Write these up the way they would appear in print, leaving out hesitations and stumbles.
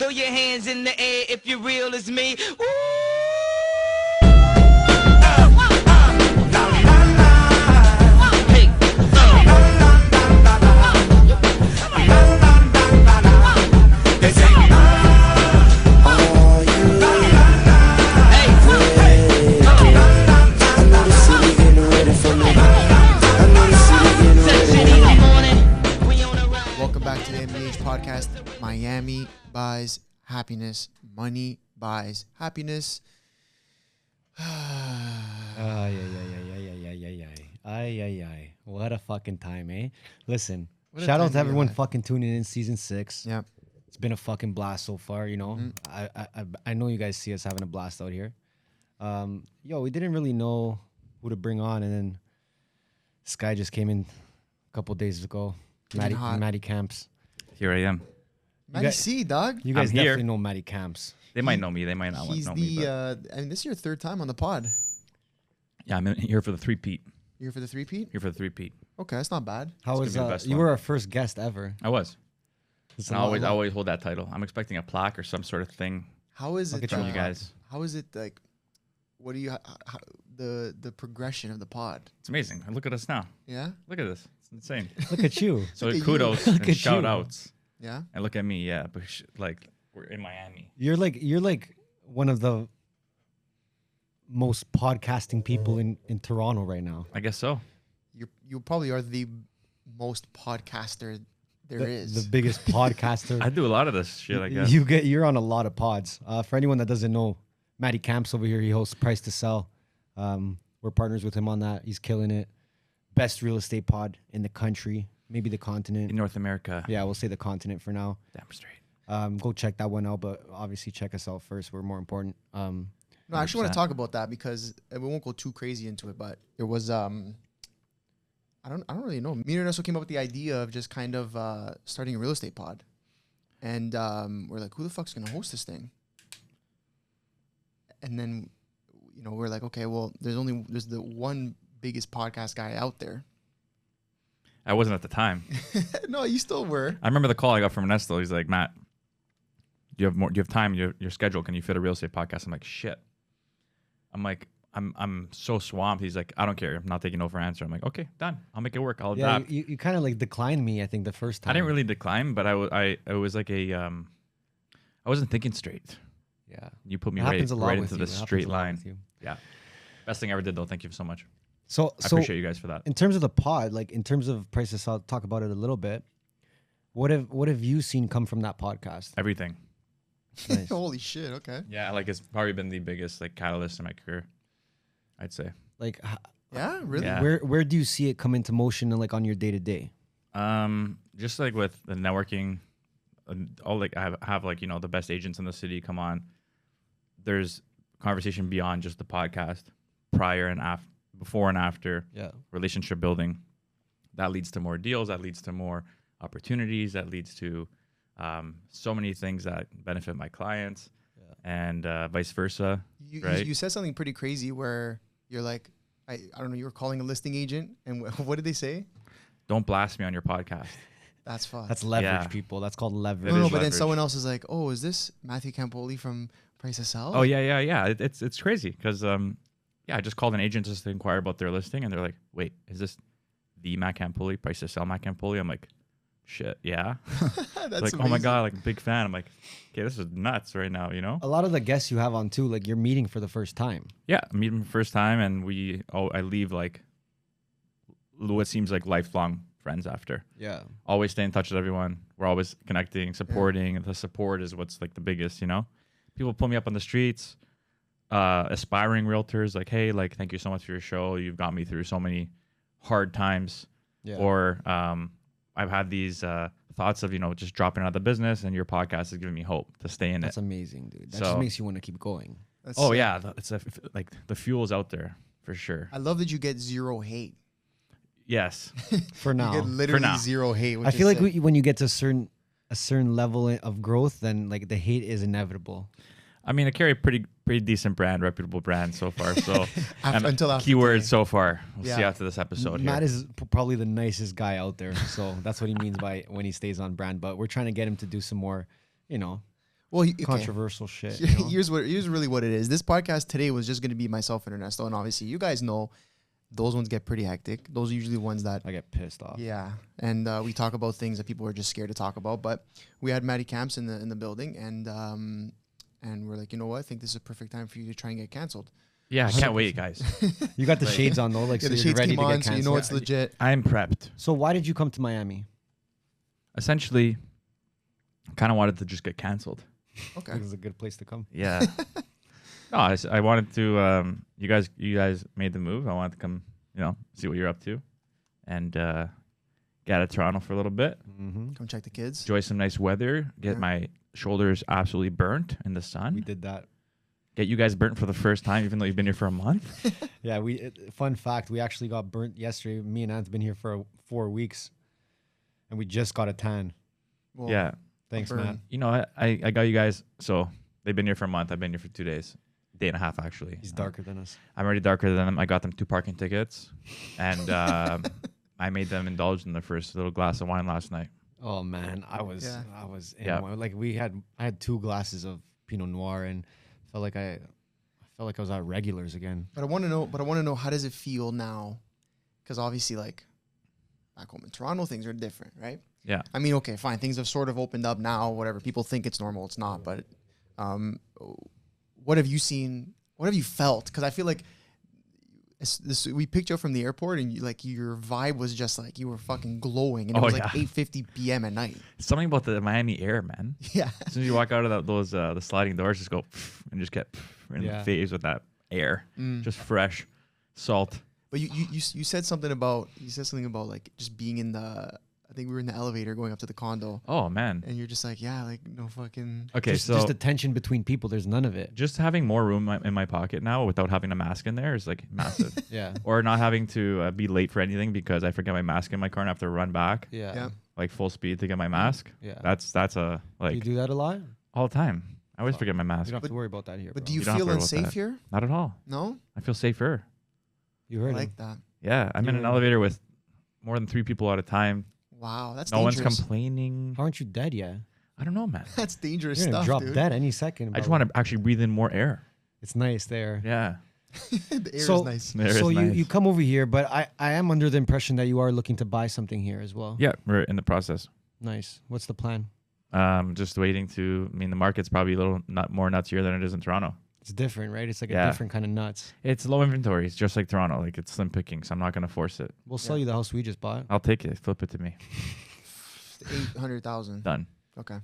Throw your hands in the air if you're real as me. Ooh. Welcome back to the MBH Podcast. Miami buys happiness. Money buys happiness. Ay. What a fucking time, eh? Listen, What a shout out time to to be everyone alive. fucking tuning in season 6. Yeah. It's been a fucking blast so far, you know. I know you guys see us having a blast out here. We didn't really know who to bring on, and then this guy just came in a couple days ago. Matty Camps. Here I am. Matty C, dog. You guys I'm here. definitely know Matty Camps. They might know me. They might not He's know me. the, and this is your third time on the pod. Yeah, I'm here for the three-peat. You're for the three-peat? Here for the three-peat. Okay, that's not bad. How It's was gonna be the best you one. were our first guest ever. I was. It's And a I lot- always hold that title. I'm expecting a plaque or some sort of thing How is it from you guys. How is it like? What do you the progression of the pod? It's amazing. Look at us now. Yeah, Look at this. It's insane. Look at you. So Look at you. kudos Look and at shout you. outs. yeah. And look at me. Yeah, but like we're in Miami. You're like one of the most podcasting people in Toronto right now. I guess so. You probably are the most podcaster there is. The biggest podcaster. I do a lot of this shit, I guess. You're on a lot of pods. For anyone that doesn't know, Matty Camps over here, he hosts Price to Sell. We're partners with him on that. He's killing it. Best real estate pod in the country, maybe the continent. In North America. Yeah, we'll say the continent for now. Damn straight. Go check that one out, but obviously check us out first. We're more important. No, I actually want 100%. to talk about that because we won't go too crazy into it. But there was I don't really know. Me and Ernesto came up with the idea of just kind of starting a real estate pod, and we're like, who the fuck's gonna host this thing? And then, we're like, okay, well, there's the one biggest podcast guy out there. I wasn't at the time. No, you still were. I remember the call I got from Ernesto. He's like, Matt, do you have time in your schedule? Can you fit a real estate podcast? I'm like, shit. I'm like, I'm so swamped. He's like, I don't care. I'm not taking no for an answer. I'm like, okay, done. I'll make it work. I'll Yeah, adapt. you kind of like declined me, I think, the first time. I didn't really decline, but I was like I wasn't thinking straight. Yeah. You put me It right happens a lot with into you. the It happens straight a lot line. with you. Yeah. Best thing I ever did, though. Thank you so much. So I appreciate you guys for that. in terms of the pod, like in terms of prices, I'll talk about it a little bit. What have you seen come from that podcast? Everything. Nice. Holy shit. Okay. Yeah, like it's probably been the biggest like catalyst in my career, I'd say. Like, Yeah. Really. Yeah. where do you see it come into motion and like on your day to day? Just like with the networking, all like I have like the best agents in the city come on. There's conversation beyond just the podcast, prior and after, before and after. Yeah. Relationship building, that leads to more deals, that leads to more opportunities, that leads to so many things that benefit my clients, and vice versa. Right? You said something pretty crazy where you're like, I don't know, you were calling a listing agent, and what did they say? Don't blast me on your podcast. That's fun. That's leverage, Yeah. people. That's called leverage. It no, is but then leverage. someone else is like, oh, is this Matthew Campoli from Price to Sell? Oh yeah. It's crazy because I just called an agent just to inquire about their listing, and they're like, wait, is this the Matt Campoli, Price to Sell Matt Campoli? I'm like, shit, yeah. That's like, oh my amazing. god, like big fan. I'm like, okay, this is nuts right now, A lot of the guests you have on too, like you're meeting for the first time. Yeah, I meet him for the first time, and I leave like what seems like lifelong friends after. Yeah. Always stay in touch with everyone. We're always connecting, supporting. The support is what's like the biggest, People pull me up on the streets, aspiring realtors, like, hey, like, thank you so much for your show. You've got me through so many hard times. Yeah. Or I've had these thoughts of, just dropping out of the business, and your podcast is giving me hope to stay in That's it. amazing, dude. That So- just makes you want to keep going. That's Oh sick. yeah, it's like the fuel's out there for sure. I love that you get zero hate. Yes. For You now. get literally now. zero hate. Which I feel is like sick. when you get to a certain level of growth, then like the hate is inevitable. I mean, I carry a pretty decent brand, reputable brand so far. So Until after keywords today. so far. We'll see Yeah. after this episode. Matt here. is probably the nicest guy out there, so that's what he means by when he stays on brand. But we're trying to get him to do some more, Well, Well, okay. controversial shit. You know? Here's really what it is. This podcast today was just going to be myself and Ernesto, and obviously you guys know those ones get pretty hectic. Those are usually the ones that I get pissed off. Yeah, and we talk about things that people are just scared to talk about. But we had Matty Camps in the building, and we're like, you know what? I think this is a perfect time for you to try and get canceled. Yeah, I can't wait, guys. You got the shades on though, like Yeah, so the you're shades ready came to on, get so you canceled. know it's legit. I'm prepped. So why did you come to Miami? Essentially, kind of wanted to just get canceled. Okay. It was a good place to come. Yeah. No, I wanted to. You guys made the move. I wanted to come, see what you're up to, and get out of Toronto for a little bit. Mm-hmm. Come check the kids. Enjoy some nice weather. Get my shoulders absolutely burnt in the sun. We did that. Get you guys burnt for the first time, even though you've been here for a month. Yeah, fun fact, we actually got burnt yesterday. Me and Ant's been here for 4 weeks, and we just got a tan. Well, Yeah. Thanks, burn. man. You know, I got you guys. So they've been here for a month. I've been here for 2 days. Day and a half, actually. He's darker than us. I'm already darker than them. I got them 2 parking tickets, and I made them indulge in their first little glass of wine last night. Oh man, I was in Yeah. one. Like I had 2 glasses of Pinot Noir and felt like I was at regulars again. But I want to know how does it feel now? Because obviously, like back home in Toronto, things are different, right? Yeah. I mean, okay, fine. Things have sort of opened up now. Whatever people think it's normal, it's not. But what have you seen? What have you felt? Because I feel like we picked you up from the airport, and your vibe was just like you were fucking glowing, and it was like 8:50 p.m. at night. Something about the Miami air, man. Yeah. As soon as you walk out of those the sliding doors, just go and just get in the face with that air, just fresh salt. But you said something about like just being in the. I think we were in the elevator going up to the condo. Oh man. And you're just like, yeah, like no fucking. Okay, Just so the tension between people. There's none of it. just having more room in my pocket now without having a mask in there is like massive. Yeah. Or not having to be late for anything because I forget my mask in my car and I have to run back Yeah. like full speed to get my mask. Yeah. That's a Do you like do that a lot? all the time. I always forget my You mask. don't have to worry about that here. But bro. do you You don't have feel to worry about unsafe that. here? Not at all. No, I feel safer. You I heard like him. that. Yeah, I'm in an Yeah. elevator with more than 3 people at a time. Wow, that's No one's dangerous. complaining. How aren't you dead yet? I don't know, man. That's dangerous You're gonna stuff, drop dude. dead any second. I just bro. want to actually breathe in more air. It's nice there. Yeah. The air So- is nice. There So is nice. you come over here, but I am under the impression that you are looking to buy something here as well. Yeah, we're in the process. Nice. What's the plan? Just waiting to. I mean, the market's probably a little more nuts here than it is in Toronto. It's different, right? It's like Yeah. a different kind of nuts. It's low inventory. It's just like Toronto. Like it's slim pickings. I'm not gonna force it. We'll sell you the house we just bought. I'll take it. Flip it to me. 800,000. Done. Okay.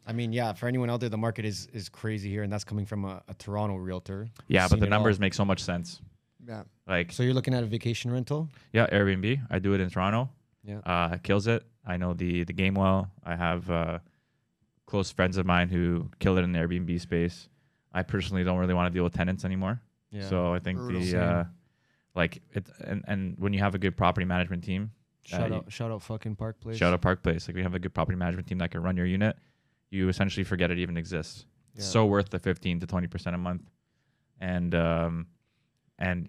I mean, yeah, for anyone out there, the market is crazy here, and that's coming from a Toronto realtor. Yeah, but Seen the it numbers all. make so much sense. Yeah. Like So you're looking at a vacation rental? yeah, Airbnb. I do it in Toronto. Yeah. Kills it. I know the game well. I have close friends of mine who kill it in the Airbnb space. I personally don't really want to deal with tenants anymore. Yeah. So I think Brutal. the like it and when you have a good property management team, shout out fucking Park Place. shout out Park Place. Like we have a good property management team that can run your unit. You essentially forget it even exists. Yeah. So worth the 15 to 20% a month, and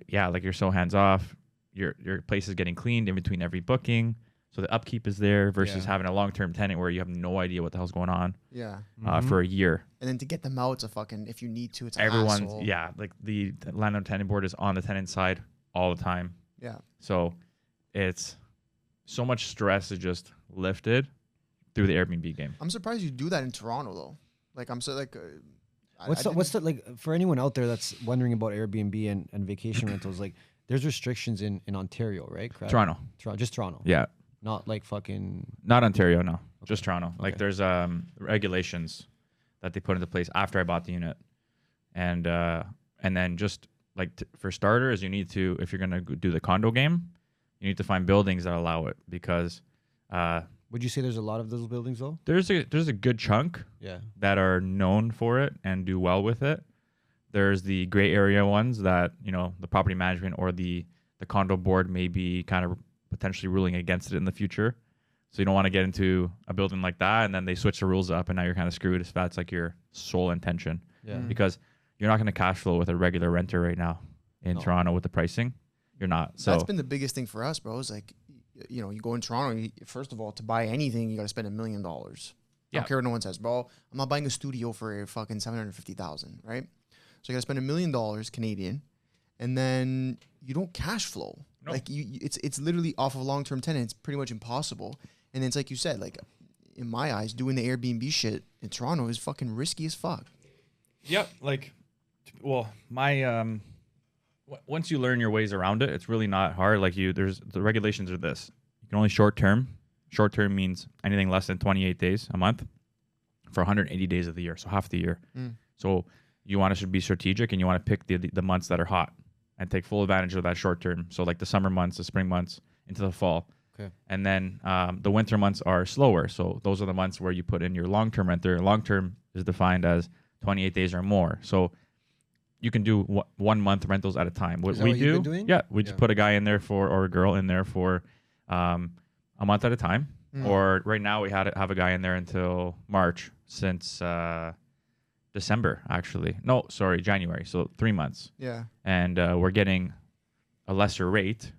yeah, like you're so hands off. Your place is getting cleaned in between every booking, so the upkeep is there versus Yeah. having a long term tenant where you have no idea what the hell's going on Yeah. for a year. And then to get them out, it's a fucking, if you need to, it's a Everyone's hassle. yeah, like the landlord tenant board is on the tenant side all the time. Yeah. So it's so much stress is just lifted through the Airbnb game. I'm surprised you do that in Toronto, though. Like, I'm so, like, What's the like for anyone out there that's wondering about Airbnb and vacation rentals? Like, there's restrictions in Ontario, right? Correct? Toronto. Just Toronto. Yeah. Not like fucking. Not Ontario, no. Just Toronto. Like Okay. there's regulations that they put into place after I bought the unit. And then just like for starters, you need to, if you're going to do the condo game, you need to find buildings that allow it because Would you say there's a lot of those buildings though? there's a good chunk Yeah. that are known for it and do well with it. There's the gray area ones that, you know, the property management or the condo board may be kind of potentially ruling against it in the future. So you don't want to get into a building like that and then they switch the rules up and now you're kind of screwed if that's like your sole intention. Yeah. Because you're not going to cash flow with a regular renter right now in No. Toronto with the pricing. You're not. So that's been the biggest thing for us, bro. Is like, you know, you go in Toronto, first of all, to buy anything, you got to spend $1 million. I don't care what no one says, bro. I'm not buying a studio for fucking 750,000, right? So you gotta spend $1 million Canadian, and then you don't cash flow. Nope. Like it's literally off of long-term tenants, pretty much impossible. And it's like you said, like in my eyes, doing the Airbnb shit in Toronto is fucking risky as fuck. Yep. Like, well, my once you learn your ways around it, it's really not hard. Like the regulations are this: you can only short term. Short term means anything less than 28 days a month for 180 days of the year, so half the year. So you want to be strategic, and you want to pick the months that are hot and take full advantage of that short term. So like the summer months, the spring months, into the fall. Okay. And then the winter months are slower. So those are the months where you put in your long-term renter. Long-term is defined as 28 days or more. So you can do 1 month rentals at a time. What we do, we just put a guy in there or a girl in there for a month at a time. Or right now we have a guy in there until March, since December, actually. No, sorry, January. So 3 months. Yeah. And we're getting a lesser rate,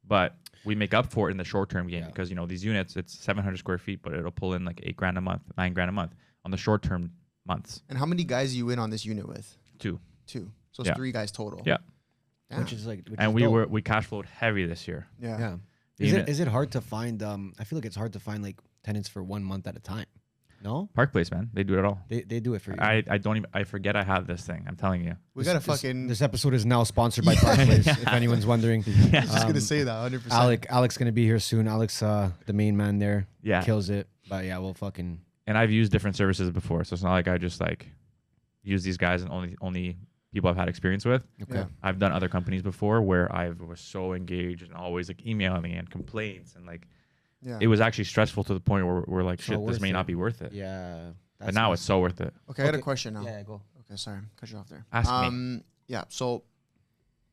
but we make up for it in the short-term game because, you know, these units, it's 700 square feet, but it'll pull in like $8,000 a month, $9,000 a month on the short-term months. And how many guys are you in on this unit with? Two. So it's 3 guys total. Yeah. Damn. Which is like, And we cash flowed heavy this year. Yeah. Is it hard to find? I feel like it's hard to find like tenants for 1 month at a time. No, Park Place, man, they do it all. they do it for you. I forget I have this thing. I'm telling you. We got to fucking... This episode is now sponsored by Park Place. If anyone's wondering, I was just going to say that 100%. Alex gonna be here soon. Alex, the main man there, Yeah. kills it. But yeah, we'll fucking. And I've used different services before, so it's not like I just like use these guys and only people I've had experience with. Okay. Yeah. I've done other companies before where I was so engaged and always like emailing and complaints and like it was actually stressful to the point where we're like, So shit, this worth may it. not be worth it. Yeah. But now it's so worth it. Okay, I got a question now. Yeah, go. Okay, sorry, cut you off there. Ask me. Yeah, so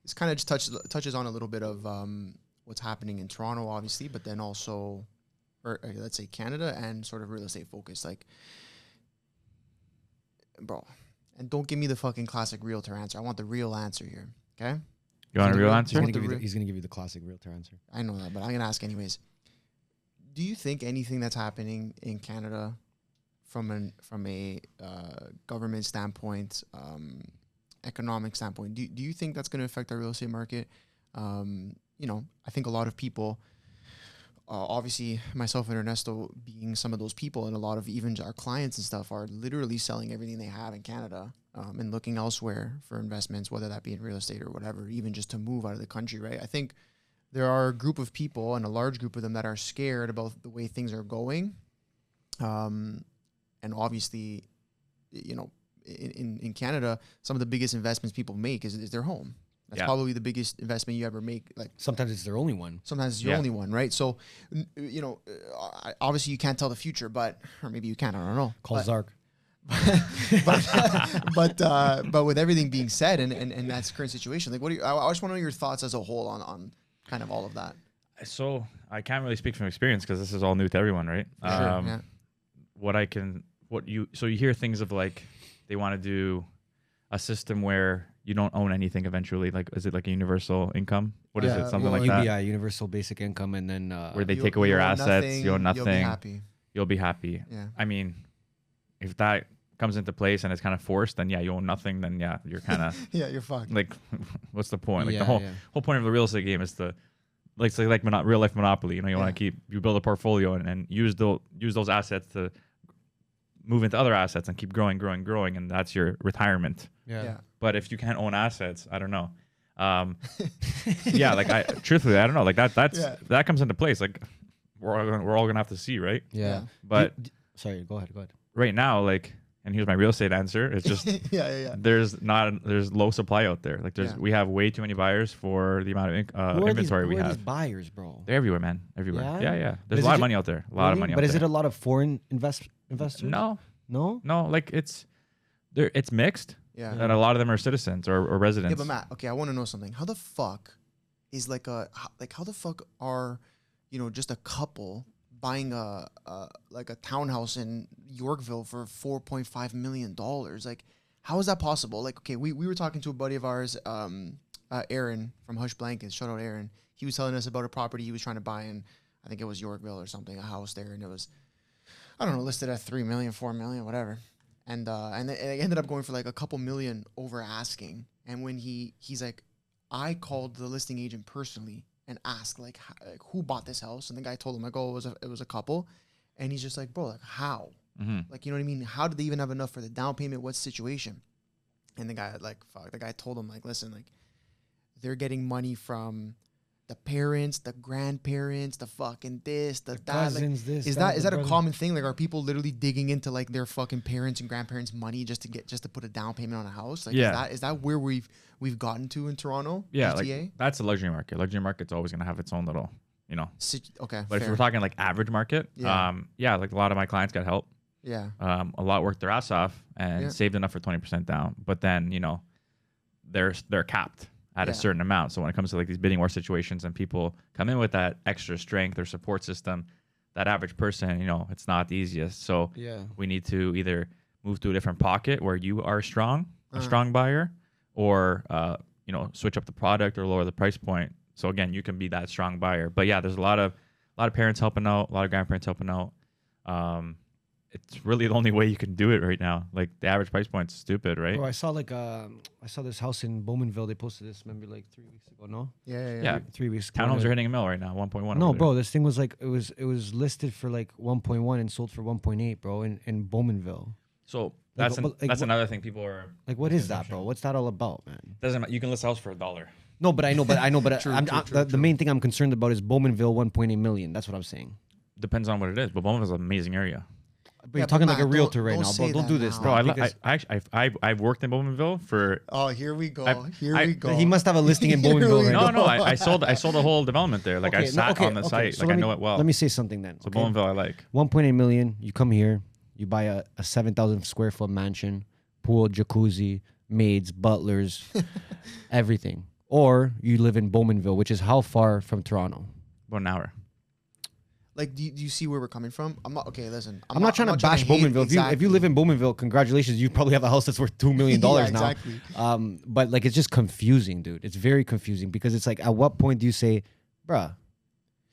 this kind of just touches on a little bit of what's happening in Toronto, obviously, but then also, or let's say Canada and sort of real estate focus. Like, bro, and don't give me the fucking classic realtor answer. I want the real answer here. Okay. You want a real He's answer? gonna give you the classic realtor answer. I know that, but I'm gonna ask anyways. Do you think anything that's happening in Canada, from a government standpoint, economic standpoint, do you think that's going to affect our real estate market? You know, I think a lot of people, obviously myself and Ernesto being some of those people, and a lot of even our clients and stuff are literally selling everything they have in Canada and looking elsewhere for investments, whether that be in real estate or whatever, even just to move out of the country, right? I think there are a group of people, and a large group of them, that are scared about the way things are going. And obviously, you know, in Canada, some of the biggest investments people make is their home. That's probably the biggest investment you ever make. Like, sometimes it's their only one. Sometimes it's your only one, right? So, you know, obviously you can't tell the future, or maybe you can. I don't know. Call Zark. But with everything being said, and that's current situation, like, I just want to know your thoughts as a whole on kind of all of that. So I can't really speak from experience because this is all new to everyone, right? Sure, So you hear things of like they want to do a system where you don't own anything eventually. Like, is it like a universal income? What is it? Something like that? Yeah, universal basic income, and then where they take away your assets, you own nothing. You'll be happy. You'll be happy. Yeah. I mean, if that comes into place and it's kind of forced, then you own nothing. Then you're kind of yeah, you're fucked. Like, what's the point? Like the whole point of the real estate game is to real life Monopoly. You know, you want to you build a portfolio and use those assets to move into other assets and keep growing, and that's your retirement. Yeah. But if you can't own assets, I don't know. Truthfully, I don't know. Like that comes into place. Like we're all gonna have to see, right? Yeah. But sorry, go ahead. Right now, like, and here's my real estate answer. It's just there's low supply out there. Like we have way too many buyers for the amount of inventory we have. These buyers, bro? They're everywhere, man. Everywhere. Yeah. There's a lot of money out there. A lot of money out there. But is it a lot of foreign investors? No. Like it's mixed. Yeah. And a lot of them are citizens or residents. Yeah, but Matt, okay, I want to know something. How the fuck is how the fuck are, you know, just a couple buying a townhouse in Yorkville for $4.5 million? Like, how is that possible? Like, okay, we were talking to a buddy of ours, Aaron from Hush Blankets. Shout out Aaron. He was telling us about a property he was trying to buy in, I think it was Yorkville or something, a house there, and it was I don't know, listed at 3 million, 4 million, whatever. And it ended up going for like a couple million over asking. And when he's like, I called the listing agent personally and asked like who bought this house? And the guy told him like, oh, it was a couple. And he's just like, bro, like how? Like, you know what I mean? How did they even have enough for the down payment? What's the situation? And the guy told him like, listen, like they're getting money from the parents, the grandparents, the fucking this, the that. Cousins, like, this. is that a common thing? Like, are people literally digging into like their fucking parents and grandparents' money just to put a down payment on a house? Like, is that where we've gotten to in Toronto? Yeah, GTA? like that's a luxury market. Luxury market's always gonna have its own little, you know. Okay, But fair. if we're talking like average market, like a lot of my clients got help. Yeah. A lot worked their ass off and saved enough for 20% down. But then, you know, they're capped at a certain amount. So when it comes to like these bidding war situations and people come in with that extra strength or support system, that average person, you know, it's not the easiest. So we need to either move to a different pocket where you are strong, a strong buyer, or, you know, switch up the product or lower the price point. So again, you can be that strong buyer. But yeah, there's a lot of parents helping out, a lot of grandparents helping out. It's really the only way you can do it right now. Like the average price point's stupid, right? Bro, I saw this house in Bowmanville. They posted this, remember, like 3 weeks ago. No. Yeah. 3 weeks ago. Townhomes are hitting a mill right now, 1.1. No, bro. This thing was like it was listed for like 1.1 and sold for 1.8, bro, in Bowmanville. So Like, that's another thing people are like. What is that, bro? What's that all about, man? Doesn't matter. You can list a house for $1. No, but I know, but True, the main thing I'm concerned about is Bowmanville 1.8 million. That's what I'm saying. Depends on what it is, but Bowmanville's an amazing area. But you're talking like a Matt, realtor right don't now, say bro. Don't that do this, now. Bro, because I've worked in Bowmanville for. Oh, here we go. we go. he must have a listing in Here Bowmanville we right go. now. No, I sold a whole development there. Like I sat on the site. So Like I know it well. Let me say something then. So okay? Bowmanville, I like. 1.8 million. You come here, you buy a 7,000 square foot mansion, pool, jacuzzi, maids, butlers, everything. Or you live in Bowmanville, which is how far from Toronto? About an hour. Like, do you see where we're coming from? I'm not okay. Listen, I'm not trying to bash hate- Bowmanville. If you live in Bowmanville, congratulations. You probably have a house that's worth $2 million exactly. now. But like, it's just confusing, dude. It's very confusing because it's like, at what point do you say, bruh,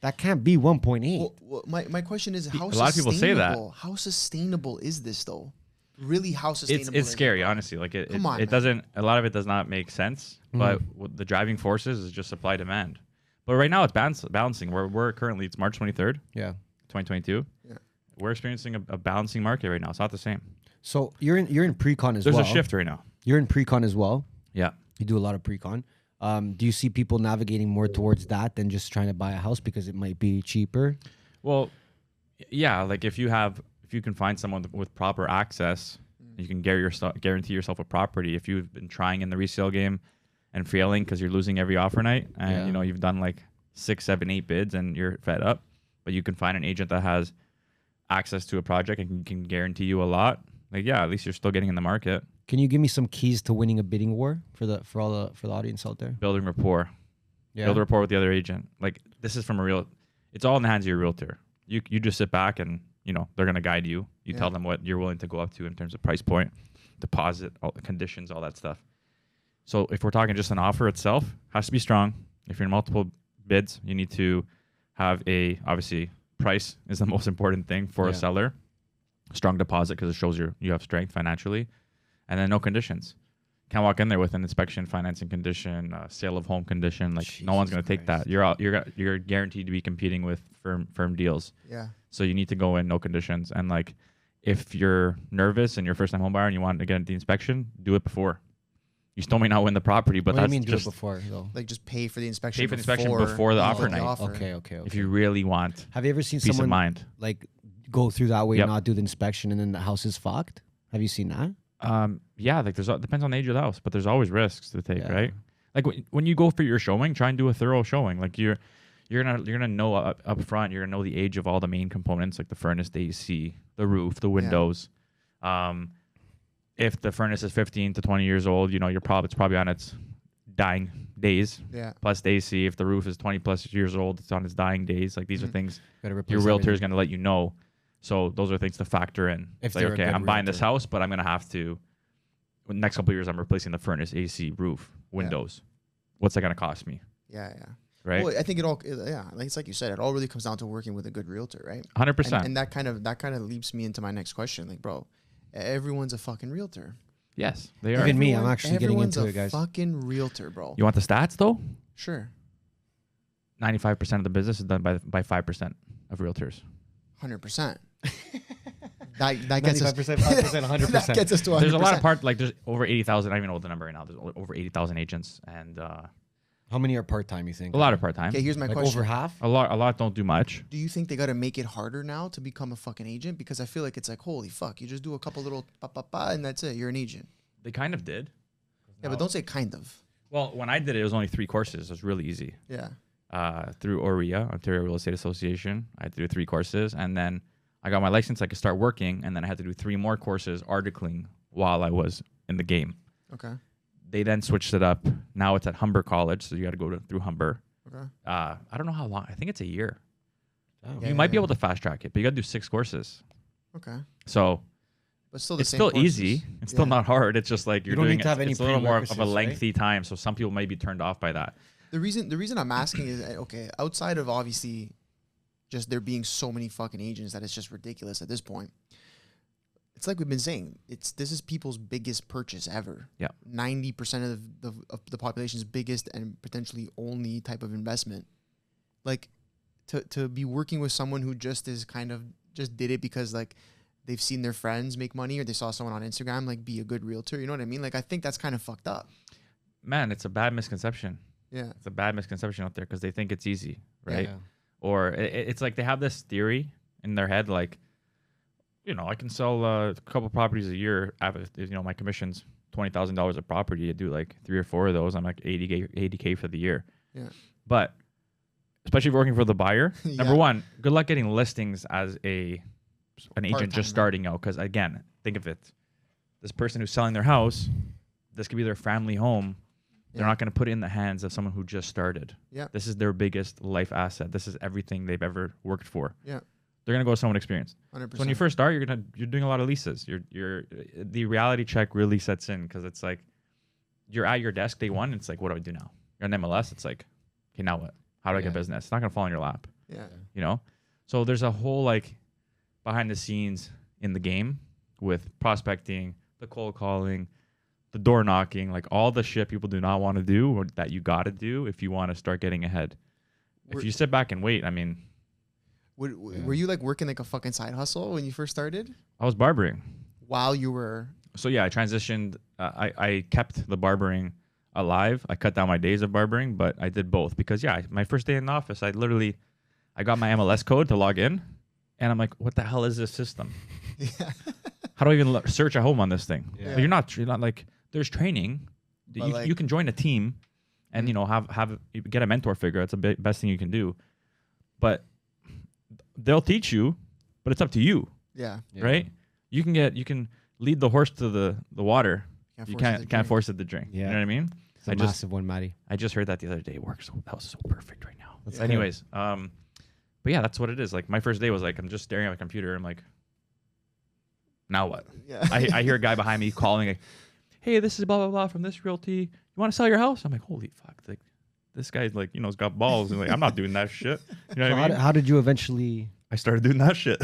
that can't be 1.8? Well, my question is, how A lot of people say that. How sustainable is this though? Really, how sustainable? It's is scary, it? honestly. Like Come on, it man. doesn't. A lot of it does not make sense. But what the driving forces is just supply demand. But right now it's balancing. We're currently it's March 23rd, Yeah. 2022. Yeah. We're experiencing a balancing market right now. It's not the same. So you're in pre-con as There's well. a shift right now. You're in pre-con as well. Yeah. You do a lot of pre-con. Do you see people navigating more towards that than just trying to buy a house because it might be cheaper? Well, yeah. Like if you can find someone with proper access, you can guarantee yourself a property. If you've been trying in the resale game and failing because you're losing every offer night, and you know you've done like 6, 7, 8 bids and you're fed up, but you can find an agent that has access to a project and can guarantee you a lot. Like at least you're still getting in the market. Can you give me some keys to winning a bidding war for the audience out there? Building rapport. Yeah. Build rapport with the other agent. Like this is from it's all in the hands of your realtor. You just sit back and they're gonna guide you. You tell them what you're willing to go up to in terms of price point, deposit, all the conditions, all that stuff. So if we're talking just an offer itself, has to be strong. If you're in multiple bids, you need to have obviously price is the most important thing for a seller. Strong deposit because it shows you have strength financially, and then no conditions. Can't walk in there with an inspection, financing condition, sale of home condition. Like no one's going to take that. You're guaranteed to be competing with firm deals. Yeah. So you need to go in no conditions. And like if you're nervous and you're first time home buyer and you want to get the inspection, do it before. You still may not win the property, but What do that's you mean do just it before though? Like just pay for the inspection. Pay for the inspection before the you offer get night. Okay. if you really want Have you ever seen peace of someone mind. like go through that way Yep. and not do the inspection and then the house is fucked? Have you seen that? Yeah, like depends on the age of the house, but there's always risks to take, Yeah. right? Like when you go for your showing, try and do a thorough showing. Like you're gonna know up front. You're gonna know the age of all the main components, like the furnace, the AC, the roof, the windows. If the furnace is 15 to 20 years old, it's probably on its dying days. Yeah. Plus the AC. If the roof is 20 plus years old, it's on its dying days. Like these are things Gotta replace your realtor everything. is gonna let you know. So those are things to factor in. If It's like, they're a okay, good I'm buying this realtor. house, but I'm gonna have to. In the next couple of years, I'm replacing the furnace, AC, roof, windows. What's that gonna cost me? Yeah. right? Well, I think like it's like you said, it all really comes down to working with a good realtor, right? 100%. And that kind of leads me into my next question. Like, bro, everyone's a fucking realtor. Yes, they are. Even me, I'm actually getting into it, guys. Fucking realtor, bro. You want the stats though? Sure. 95% of the business is done by 5% of realtors. 100%. that gets us 95%, 5%, 100%. that gets us to 100%. There's a lot of like there's over 80,000. I don't even know what the number right now. There's over 80,000 agents, and How many are part-time, you think? a lot of part time. Okay, here's my Like question. over half? A lot don't do much. Do you think they got to make it harder now to become a fucking agent? Because I feel like it's like, holy fuck, you just do a couple little and that's it. You're an agent. They kind of did. Yeah, but don't say kind of. Well, when I did it, it was only 3 courses. It was really easy. Yeah. Through OREA, Ontario Real Estate Association, I had to do 3 courses, and then I got my license. I could start working, and then I had to do 3 more courses articling while I was in the game. Okay. They then switched it up. Now it's at Humber College, so you got to go through Humber. Okay. I don't know how long. I think it's a year. Oh. Yeah, You might be able to fast track it, but you got to do 6 courses. Okay. So But still, the it's same still courses. easy. It's still not hard. It's just like you're don't doing need to have any it's a little more of a prerequisites, right? lengthy time. So some people may be turned off by that. The reason I'm asking is, okay, outside of obviously just there being so many fucking agents that it's just ridiculous at this point. It's like we've been saying. This is people's biggest purchase ever. Yeah. 90% of the population's biggest and potentially only type of investment. Like to be working with someone who just is kind of just did it because like they've seen their friends make money or they saw someone on Instagram like be a good realtor. You know what I mean? Like I think that's kind of fucked up. Man, it's a bad misconception. Yeah. It's a bad misconception out there because they think it's easy, right? Yeah. Or it's like they have this theory in their head, like, you know, I can sell a couple properties a year. You know, my commission's $20,000 a property. I do like 3 or 4 of those. I'm like 80K for the year. Yeah. But especially if you're working for the buyer, number Yeah. one, good luck getting listings as an agent Part-time, just starting out. Because again, think of it. This person who's selling their house, this could be their family home. They're Yeah. not going to put it in the hands of someone who just started. Yeah. This is their biggest life asset. This is everything they've ever worked for. Yeah. They're gonna go with someone experienced. 100%. So when you first start, you're doing a lot of leases. The reality check really sets in because it's like you're at your desk day one. And it's like, what do I do now? You're on MLS. It's like, okay, now what? How do I get business? It's not gonna fall in your lap. Yeah. You know. So there's a whole like behind the scenes in the game with prospecting, the cold calling, the door knocking, like all the shit people do not want to do or that you got to do if you want to start getting ahead. If you sit back and wait, I mean. Were you like working like a fucking side hustle when you first started? I was barbering. While you were... So yeah, I transitioned. I kept the barbering alive. I cut down my days of barbering, but I did both because yeah, my first day in the office, I got my MLS code to log in, and I'm like, what the hell is this system? Yeah. How do I even search at home on this thing? Yeah. But you're not like there's training. You can join a team, and you know you get a mentor figure. That's the best thing you can do, but they'll teach you, but it's up to you. Yeah. Right? You can lead the horse to the water. You can't force it to drink. Yeah. You know what I mean? It's a massive one, Matty. I just heard that the other day. It works. That was so perfect right now. That's Anyways, but yeah, that's what it is. Like my first day was like I'm just staring at my computer. I'm like, now what? Yeah. I hear a guy behind me calling, like, hey, this is blah blah blah from this realty. You want to sell your house? I'm like, holy fuck! Like this guy's like, has got balls. And like, I'm not doing that shit. You know So what I mean? how did you eventually I started doing that shit.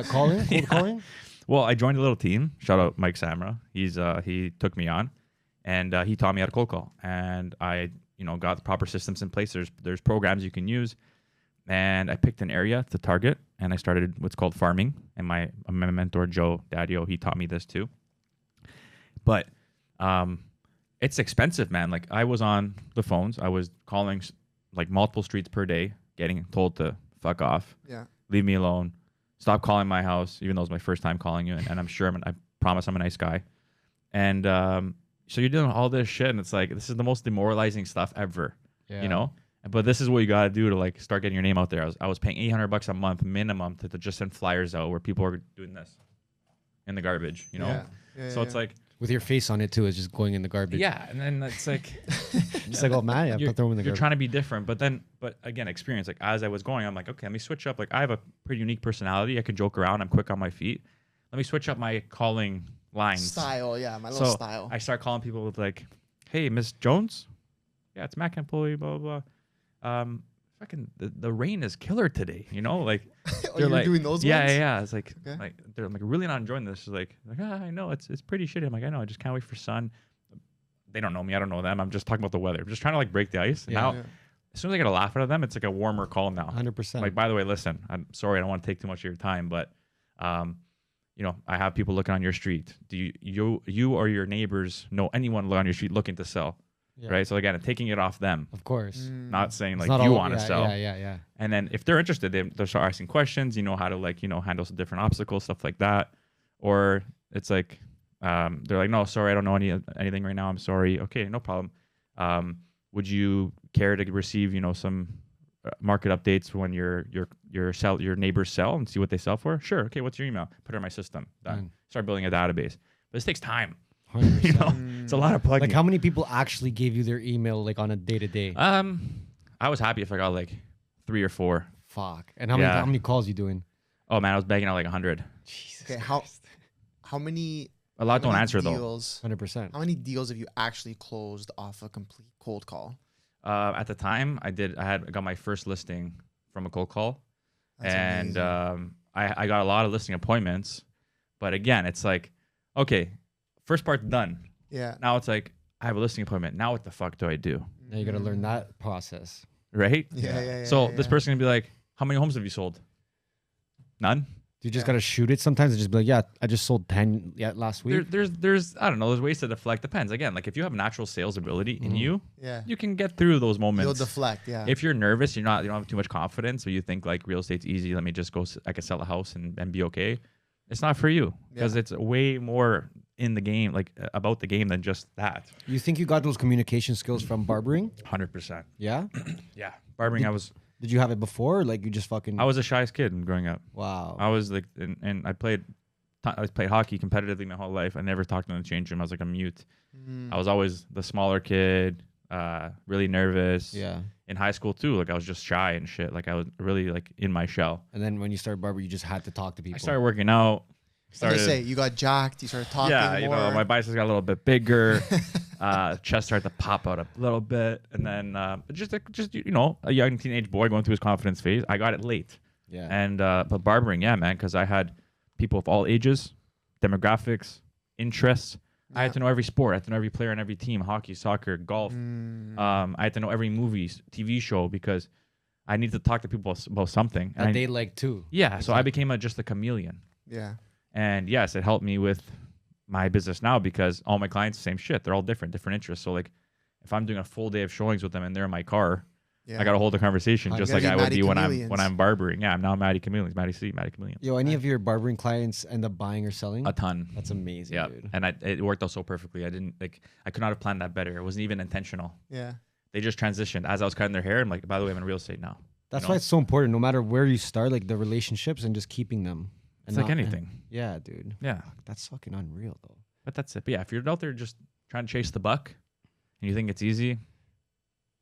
calling? Cold calling? Well, I joined a little team. Shout out Mike Samra. He took me on, and he taught me how to cold call. And I, got the proper systems in place. There's programs you can use, and I picked an area to target, and I started what's called farming. And my mentor Joe Daddio, he taught me this too. But it's expensive, man. Like I was on the phones. I was calling like multiple streets per day, getting told to fuck off. Yeah. Leave me alone. Stop calling my house, even though it's my first time calling you. And I'm sure I promise I'm a nice guy. And so you're doing all this shit, and it's like this is the most demoralizing stuff ever. Yeah. But this is what you got to do to like start getting your name out there. I was paying $800 a month minimum to just send flyers out where people are doing this in the garbage. Yeah. So it's like With your face on it too, it's just going in the garbage. yeah, and then it's like Just like, oh man, yeah, you're, throw them in the you're garbage. trying to be different, but again, experience. Like as I was going, I'm like, okay, let me switch up. Like I have a pretty unique personality. I can joke around. I'm quick on my feet. Let me switch up my calling lines. Style, yeah, my little style. I start calling people with like, hey, Miss Jones? Yeah, it's Matt Campoli, blah, blah, blah. fucking the rain is killer today, you know, like You're like, doing those ones? yeah. It's like, Okay. like they're like really not enjoying this. It's like I know it's pretty shitty. I'm like, I know, I just can't wait for sun. They don't know me, I don't know them. I'm just talking about the weather. I'm just trying to like break the ice. And now, as soon as I get a laugh out of them, it's like a warmer call now. 100%. Like, by the way, listen, I'm sorry, I don't want to take too much of your time, but you know, I have people looking on your street. Do you or your neighbors know anyone on your street looking to sell? Yeah. Right. So again, taking it off them, Of course. not saying It's like not you all- want to sell. Yeah. And then if they're interested, they'll start asking questions, you know, how to like, you know, handle some different obstacles, stuff like that. Or it's like, they're like, no, sorry, I don't know anything right now. I'm sorry. Okay, no problem. Would you care to receive, you know, some market updates when your neighbors sell and see what they sell for? Sure. Okay. What's your email? Put it in my system. Done. Start building a database. But this takes time. 100%. You know, it's a lot of plugging. Like, how many people actually gave you their email like on a day to day? I was happy if I got like 3 or 4. Fuck. And how many calls you doing? Oh man, I was begging out like 100. Jesus. Okay, how many? A lot don't many answer though. deals, 100%. How many deals have you actually closed off a complete cold call? At the time, I got my first listing from a cold call, That's and amazing. I got a lot of listing appointments. But again, it's like, okay, first part's done. Yeah. Now it's like I have a listing appointment. Now what the fuck do I do? Now you got to learn that process. Right? Yeah. So yeah, this person gonna be like, how many homes have you sold? None. You just got to shoot it sometimes and just be like, yeah, I just sold 10 last week. There's I don't know. There's ways to deflect. Depends. Again, like if you have natural sales ability in you, Yeah. you can get through those moments. You'll deflect. Yeah. If you're nervous, you don't have too much confidence, or you think like real estate's easy, let me just go, I can sell a house and be okay. It's not for you because it's way more in the game, like about the game than just that. You think you got those communication skills from barbering? 100%. Yeah. Yeah. Barbering, Did you have it before? Or like you just fucking. I was a shyest kid growing up. Wow. I was like, and I played hockey competitively my whole life. I never talked in the change room. I was like a mute. I was always the smaller kid, really nervous. Yeah. In high school too, like I was just shy and shit. Like I was really like in my shell. And then when you started barber, you just had to talk to people. I started working out. Like I say, you got jacked. You started talking Yeah, more. you know, my biceps got a little bit bigger. Chest started to pop out a little bit, and then just you know, a young teenage boy going through his confidence phase. I got it late. Yeah. And but barbering, yeah, man, because I had people of all ages, demographics, interests. I had to know every sport. I had to know every player on every team: hockey, soccer, golf. I had to know every movie, TV show, because I needed to talk to people about something. that they like too. Yeah, so I became just a chameleon. Yeah. And yes, it helped me with my business now because all my clients, same shit. They're all different interests. So like, if I'm doing a full day of showings with them and they're in my car, I got to hold a conversation just like I would be when I'm barbering. Yeah, I'm now Maddie Chameleons, Maddie C, Maddie Chameleon. Yo, any of your barbering clients end up buying or selling? A ton. That's amazing, Yeah, dude. and it worked out so perfectly. I could not have planned that better. It wasn't even intentional. Yeah. They just transitioned as I was cutting their hair. I'm like, by the way, I'm in real estate now. That's you know? why it's so important. No matter where you start, like the relationships and just keeping them. It's like anything. Yeah, dude. Yeah, That's fucking unreal, though. but that's it. But yeah, if you're out there just trying to chase the buck and you think it's easy,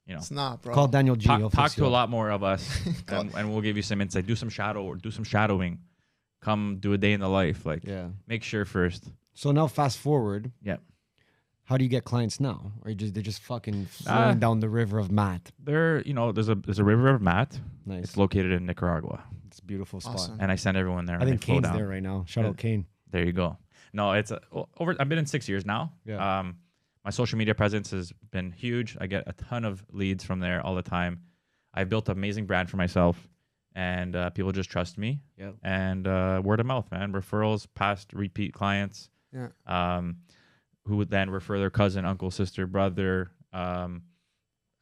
you know, It's not, bro. Call Daniel G. He'll talk fix to you a up. lot more of us, and we'll give you some insight. Do some shadowing. Come do a day in the life. Like, Yeah. make sure first. So now fast forward. Yeah. How do you get clients now? Or they're just fucking flowing down the river of Matt? There's a river of Matt. Nice. It's located in Nicaragua, It's a beautiful spot. Awesome. and I send everyone there. I when think they flow Kane's down. there right now. Shout Yeah. out Kane. There you go. No, it's I've been in 6 years now. Yeah. My social media presence has been huge. I get a ton of leads from there all the time. I've built an amazing brand for myself, and people just trust me. Yep. And word of mouth, man. Referrals, past repeat clients. Yeah. Who would then refer their cousin, uncle, sister, brother.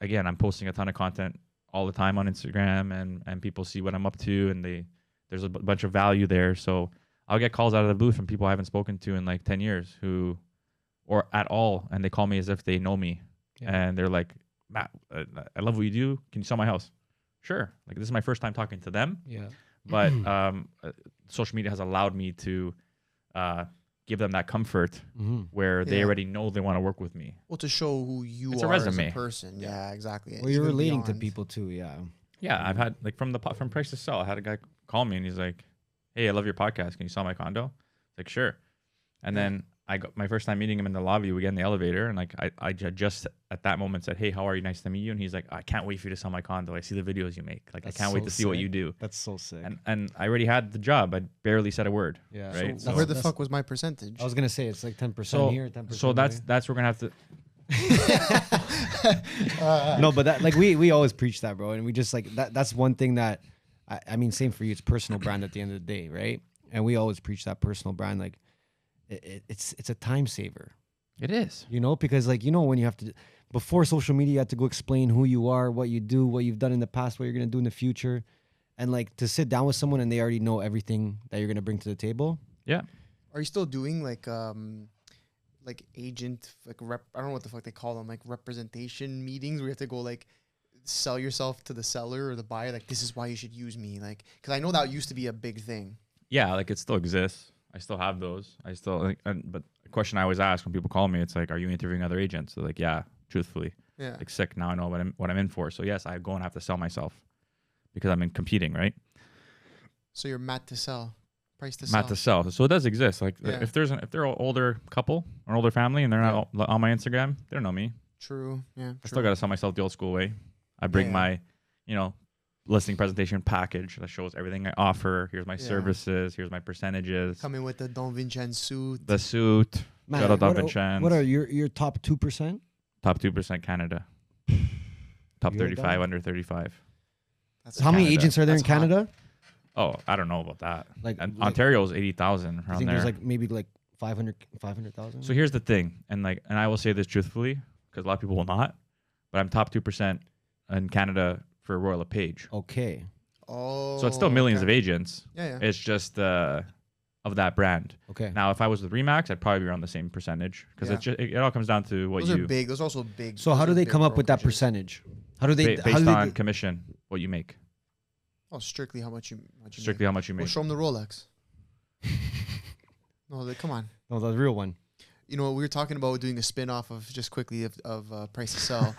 Again, I'm posting a ton of content all the time on Instagram, and people see what I'm up to, and there's a bunch of value there. So I'll get calls out of the blue from people I haven't spoken to in like 10 years or at all, and they call me as if they know me. Yeah. And they're like, Matt, I love what you do. Can you sell my house? Sure. Like, this is my first time talking to them, Yeah. but social media has allowed me to give them that comfort where they Yeah. already know they want to work with me. Well, to show who you It's a are as resume. a person. Yeah, exactly. Well, you're Even relating to beyond. people too. Yeah. Yeah, I've had like from price to sell. I had a guy call me and he's like, "Hey, I love your podcast. Can you sell my condo?" Like, sure. And then I got my first time meeting him in the lobby. We get in the elevator, and like I just at that moment said, "Hey, how are you? Nice to meet you." And he's like, "I can't wait for you to sell my condo. I see the videos you make. Like, That's I can't wait so to see what sick. you do." That's so sick. And I already had the job. I barely said a word. Yeah. Right. So Where the that's- fuck was my percentage? I was gonna say it's like 10% So here, 10%. so that's we're gonna have to. No, but that like we always preach that, bro, and we just like that's one thing that I mean, same for you. It's personal brand at the end of the day, right? And we always preach that personal brand. Like it's a time saver, It is. you know, because like, you know, when you have to before social media, you have to go explain who you are, what you do, what you've done in the past, what you're gonna do in the future, and like to sit down with someone and they already know everything that you're gonna bring to the table. Yeah. Are you still doing like agent, like I don't know what the fuck they call them, like representation meetings where you have to go like sell yourself to the seller or the buyer, like this is why you should use me, like because I know that used to be a big thing. Yeah, like it still exists. I still have those. I still like, but the question I always ask when people call me, it's like, "Are you interviewing other agents?" They're like, "Yeah, truthfully." Yeah. Like sick. Now I know what I'm in for. So yes, I go and have to sell myself because I'm in competing, right? So you're mat to sell, price to Not sell. to sell. So it does exist. Like Yeah. if they're an older couple or an older family and they're not on my Instagram, they don't know me. True. Yeah. I still got to sell myself the old school way. I bring Yeah. my, listing presentation package that shows everything I offer. Here's my Yeah. services. Here's my percentages. Come in with the Don Vincenzo suit. The suit. Man, Shout out Don what Vincenzo. are your top 2%? Top 2% Canada. Top You heard 35 that? under 35. That's How many Canada. agents are there in That's hot. Canada? Oh, I don't know about that. Like, And like Ontario's 80,000 I around think there. there's like maybe like 500,000. So here's the thing, and I will say this truthfully because a lot of people will not, but I'm top 2% in Canada for Royal LePage. Okay. Oh. So it's still millions of okay. agents. Yeah. It's just of that brand. Okay. Now, if I was with Remax, I'd probably be around the same percentage because Yeah. it all comes down to what Those you are big. Those are also big. So those how are do they big come up with that brokerages. percentage? How do they based how do they on do- commission, what you make, Oh, strictly how much you strictly make. how much you Well, make. show them the Rolex. No, come on. No, the real one. You know, we were talking about doing a spin-off of just quickly of Price to Sell,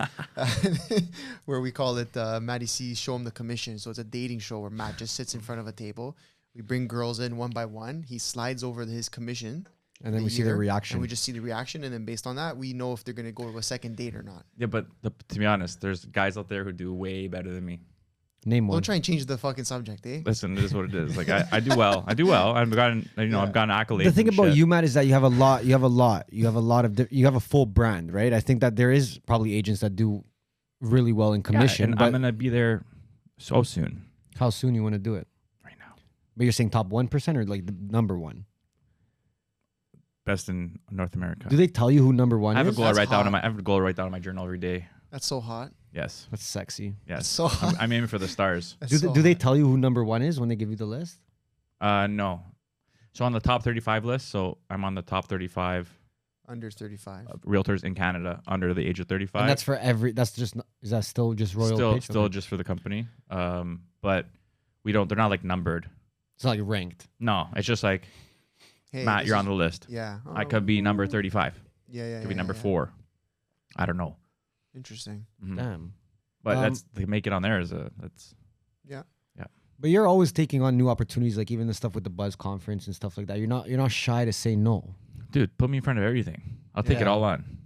where we call it Matty C Show 'em the Commission. So it's a dating show where Matt just sits in front of a table. We bring girls in one by one. He slides over his commission. And then we see the year, reaction. And we just see the reaction. And then based on that, we know if they're going to go to a second date or not. Yeah, but to be honest, there's guys out there who do way better than me. Name one. Don't try and change the fucking subject, eh? Listen, it is what it is. Like I do well. I do well. I've gotten I've gotten accolades. The thing and about shit. you, Matt, is that you have a lot of you have a full brand, right? I think that there is probably agents that do really well in commission, and but I'm gonna be there so soon. how soon you want to do it? Right now. But you're saying top 1% or like the number one? Best in North America. Do they tell you who number one I have a is? goal I That's write down in hot. my I have a goal I write down in my journal every day. That's so hot. Yes. That's sexy. Yes. That's so hot. I'm aiming for the stars. That's Do so do they hot. tell you who number one is when they give you the list? No. So on the top 35 list, so I'm on the top 35 Under 35. realtors in Canada under the age of 35. And that's for every. That's just. Is that still just Royal still Pitch? still Okay. just for the company. But they're not like numbered. It's not like ranked. No, it's just like Hey, Matt, this you're is- on the list. Yeah. I could be number 35. Yeah. Could be number 4. I don't know. Interesting. Mhm. Damn. But Um, that's they make it on there that's Yeah. But you're always taking on new opportunities, like even the stuff with the Buzz conference and stuff like that. You're not shy to say no. dude, put me in front of everything. I'll take it Yeah. all on.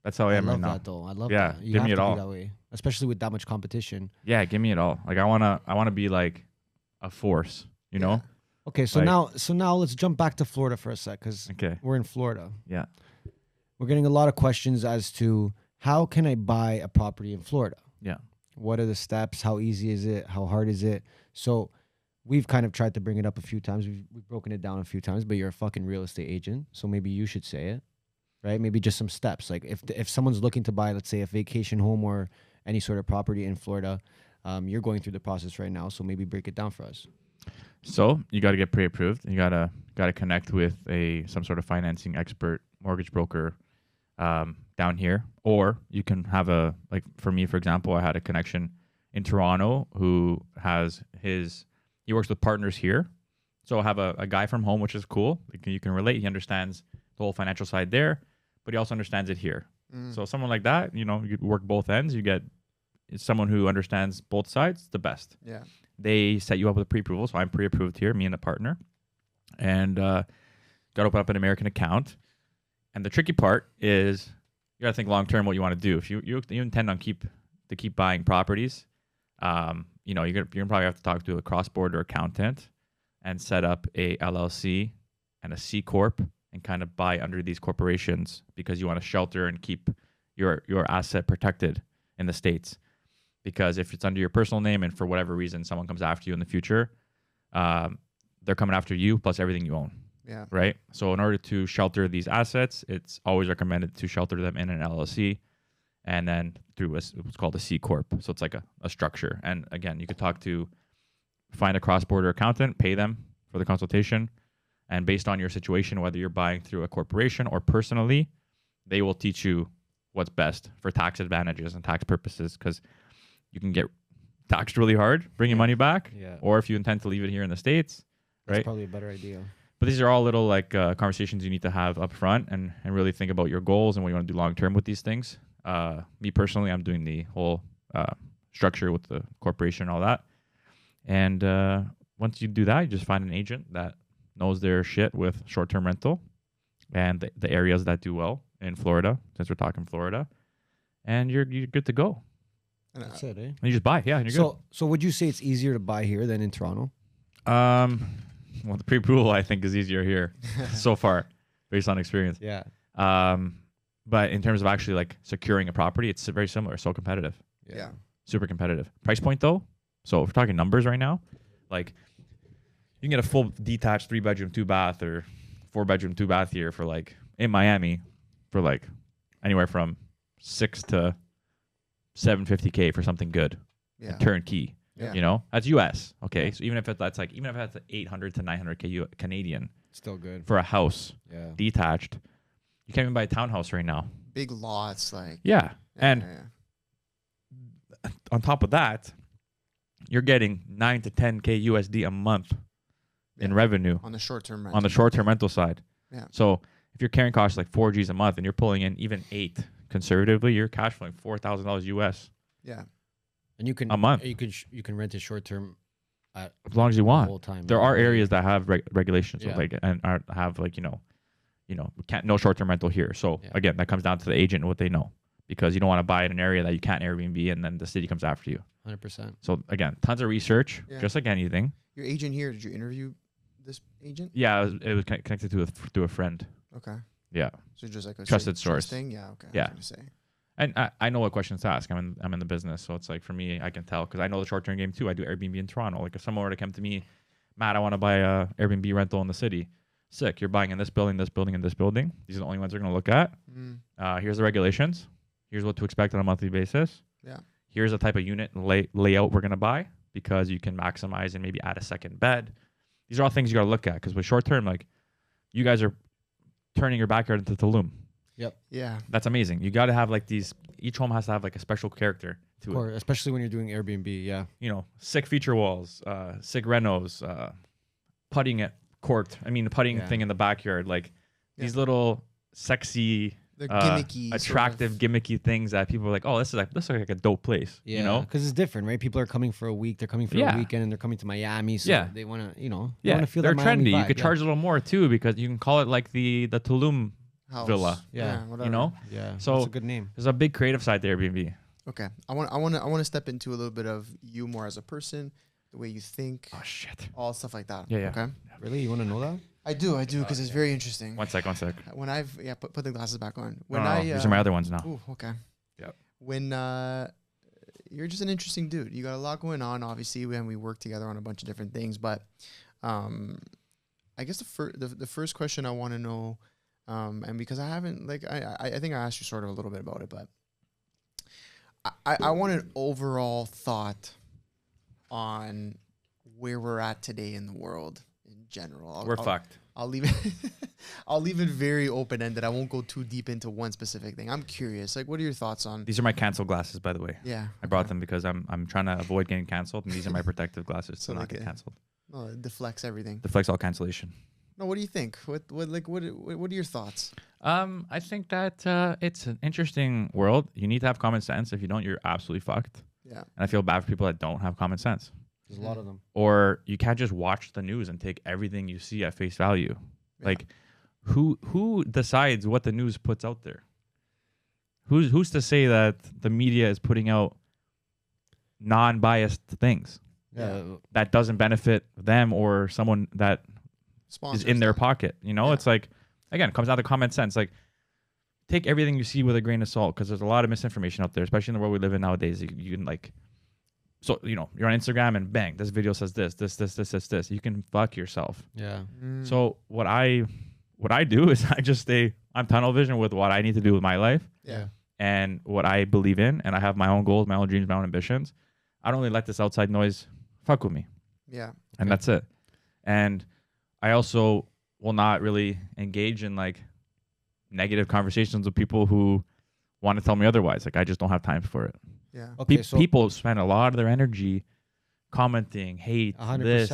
That's how I am love right now. that though. I love Yeah, that. You give have me to it all. be that way, especially with that much competition. Yeah, give me it all. Like I wanna be like a force, you know? Okay, so Like- now let's jump back to Florida for a sec, because Okay. we're in Florida. Yeah. We're getting a lot of questions as to how can I buy a property in Florida? Yeah. What are the steps? How easy is it? How hard is it? So we've kind of tried to bring it up a few times. We've broken it down a few times, but you're a fucking real estate agent, so maybe you should say it, right? Maybe just some steps. Like if someone's looking to buy, let's say, a vacation home or any sort of property in Florida, you're going through the process right now, so maybe break it down for us. So you got to get pre-approved. You gotta connect with some sort of financing expert, mortgage broker down here, or you can have like for me, for example, I had a connection in Toronto who he works with partners here. So I have a guy from home, which is cool. You can relate. He understands the whole financial side there, but he also understands it here. So someone like that, you work both ends. You get someone who understands both sides, the best. Yeah. They set you up with a pre-approval. So I'm pre-approved here, me and a partner. And got to open up an American account. And the tricky part is you got to think long term what you want to do. If you intend on keep buying properties, you know, you're gonna probably have to talk to a cross-border accountant and set up a LLC and a C corp and kind of buy under these corporations because you want to shelter and keep your asset protected in the States. Because if it's under your personal name and for whatever reason someone comes after you in the future, they're coming after you plus everything you own. Yeah. Right. So in order to shelter these assets, it's always recommended to shelter them in an LLC and then through what's called a C corp. So it's like a structure. And again, you could find a cross-border accountant, pay them for the consultation. And based on your situation, whether you're buying through a corporation or personally, they will teach you what's best for tax advantages and tax purposes, because you can get taxed really hard, bring your money back, or if you intend to leave it here in the States, That's right? probably a better idea. But these are all little like conversations you need to have up front and really think about your goals and what you want to do long term with these things. Me personally, I'm doing the whole structure with the corporation and all that. And once you do that, you just find an agent that knows their shit with short-term rental and the areas that do well in Florida, since we're talking Florida, and you're good to go. That's it, eh? And you just buy, and you're good. So would you say it's easier to buy here than in Toronto? Well, the pre-approval I think is easier here so far, based on experience. Yeah. But in terms of actually like securing a property, it's very similar. So competitive. Yeah. Super competitive. Price point though. So if we're talking numbers right now, like you can get a full detached 3-bedroom, 2-bath or 4-bedroom, 2-bath here for like in Miami for like anywhere from $600 to $750K for something good. Yeah. Turnkey. Yeah. You know, that's US. Okay. So even if that's 800 to 900K Canadian Still good. for a house, Yeah. detached, you can't even buy a townhouse right now. Big lots, like. Yeah. And on top of that, you're getting 9 to 10K USD a month in revenue on the short-term rental. on the short-term rental side. Yeah. So if your carrying cost is like 4Gs a month and you're pulling in even 8 conservatively, you're cash flowing $4,000 US. Yeah. And you can a month. You can rent it short term As long as you the want. whole time. There are areas that have regulations, so Yeah. like have like we can't no short-term rental here. So again, that comes down to the agent and what they know, because you don't want to buy in an area that you can't Airbnb and then the city comes after you. 100%. So again, tons of research, just like anything. Your agent here, did you interview this agent? Yeah, it was connected to a friend. Okay. Yeah, So just like a Trusted trust source. thing? Yeah. Okay. Yeah. I was gonna say. and I know what questions to ask. I'm in the business, so it's like for me, I can tell because I know the short-term game too. I do Airbnb in Toronto. Like if someone were to come to me, Matt, I want to buy a Airbnb rental in the city. Sick. You're buying in this building, this building, and this building. These are the only ones they're going to look at. Here's the regulations. Here's what to expect on a monthly basis. Yeah. Here's the type of unit and layout we're going to buy because you can maximize and maybe add a second bed. These are all things you got to look at because with short term, like you guys are turning your backyard into Tulum. Yep. Yeah. That's amazing. You got to have like these. Each home has to have like a special character to it. Especially when you're doing Airbnb. Yeah. You know, sick feature walls, sick renos, putting at court. I mean, the putting thing in the backyard, like these little sexy, They're gimmicky, attractive, gimmicky things that people are like, oh, this looks like a dope place. Yeah. You know, Because it's different, right? People are coming for a week. They're coming for a weekend, and they're coming to Miami. So they want to, they want to feel they're that Miami trendy. vibe. You could charge a little more too because you can call it like the Tulum House. villa. Yeah. Whatever. You know, Yeah. So that's a good name. there's a big creative side to Airbnb. Okay. I want to step into a little bit of you more as a person, the way you think, Oh shit. all stuff like that. Yeah. Okay. Really? You want to know that? I do, because it's very interesting. One sec. When I've put the glasses back on. When No, these are my other ones now. Ooh, okay. Yep. When you're just an interesting dude. You got a lot going on, obviously, when we work together on a bunch of different things. But I guess the first question I want to know, and because I haven't, like, I think I asked you sort of a little bit about it, but I want an overall thought on where we're at today in the world in general. We're fucked. I'll leave it. I'll leave it very open ended. I won't go too deep into one specific thing. I'm curious. Like, what are your thoughts on? These are my canceled glasses, by the way. Yeah, I brought them because I'm trying to avoid getting canceled, and these are my protective glasses So to not like get a- canceled. No, it deflects everything. Deflects all cancellation. No, what do you think? What are your thoughts? I think that it's an interesting world. You need to have common sense. If you don't, you're absolutely fucked. Yeah, And I feel bad for people that don't have common sense. There's a lot of them. Or you can't just watch the news and take everything you see at face value. Yeah. Like, who decides what the news puts out there? Who's to say that the media is putting out non-biased things that doesn't benefit them or someone that Sponsors is in their them. pocket? You know, it's like, again, it comes down to common sense. Like, take everything you see with a grain of salt, because there's a lot of misinformation out there, especially in the world we live in nowadays. You can like, so you know, you're on Instagram and bang, this video says this. You can fuck yourself. Yeah. So what I do is I just I'm tunnel vision with what I need to do with my life. Yeah. And what I believe in, and I have my own goals, my own dreams, my own ambitions. I don't really let this outside noise fuck with me. Yeah. And that's it. And I also will not really engage in like negative conversations with people who want to tell me otherwise. Like, I just don't have time for it. Yeah. Okay, so People spend a lot of their energy commenting, hate, 100%, this,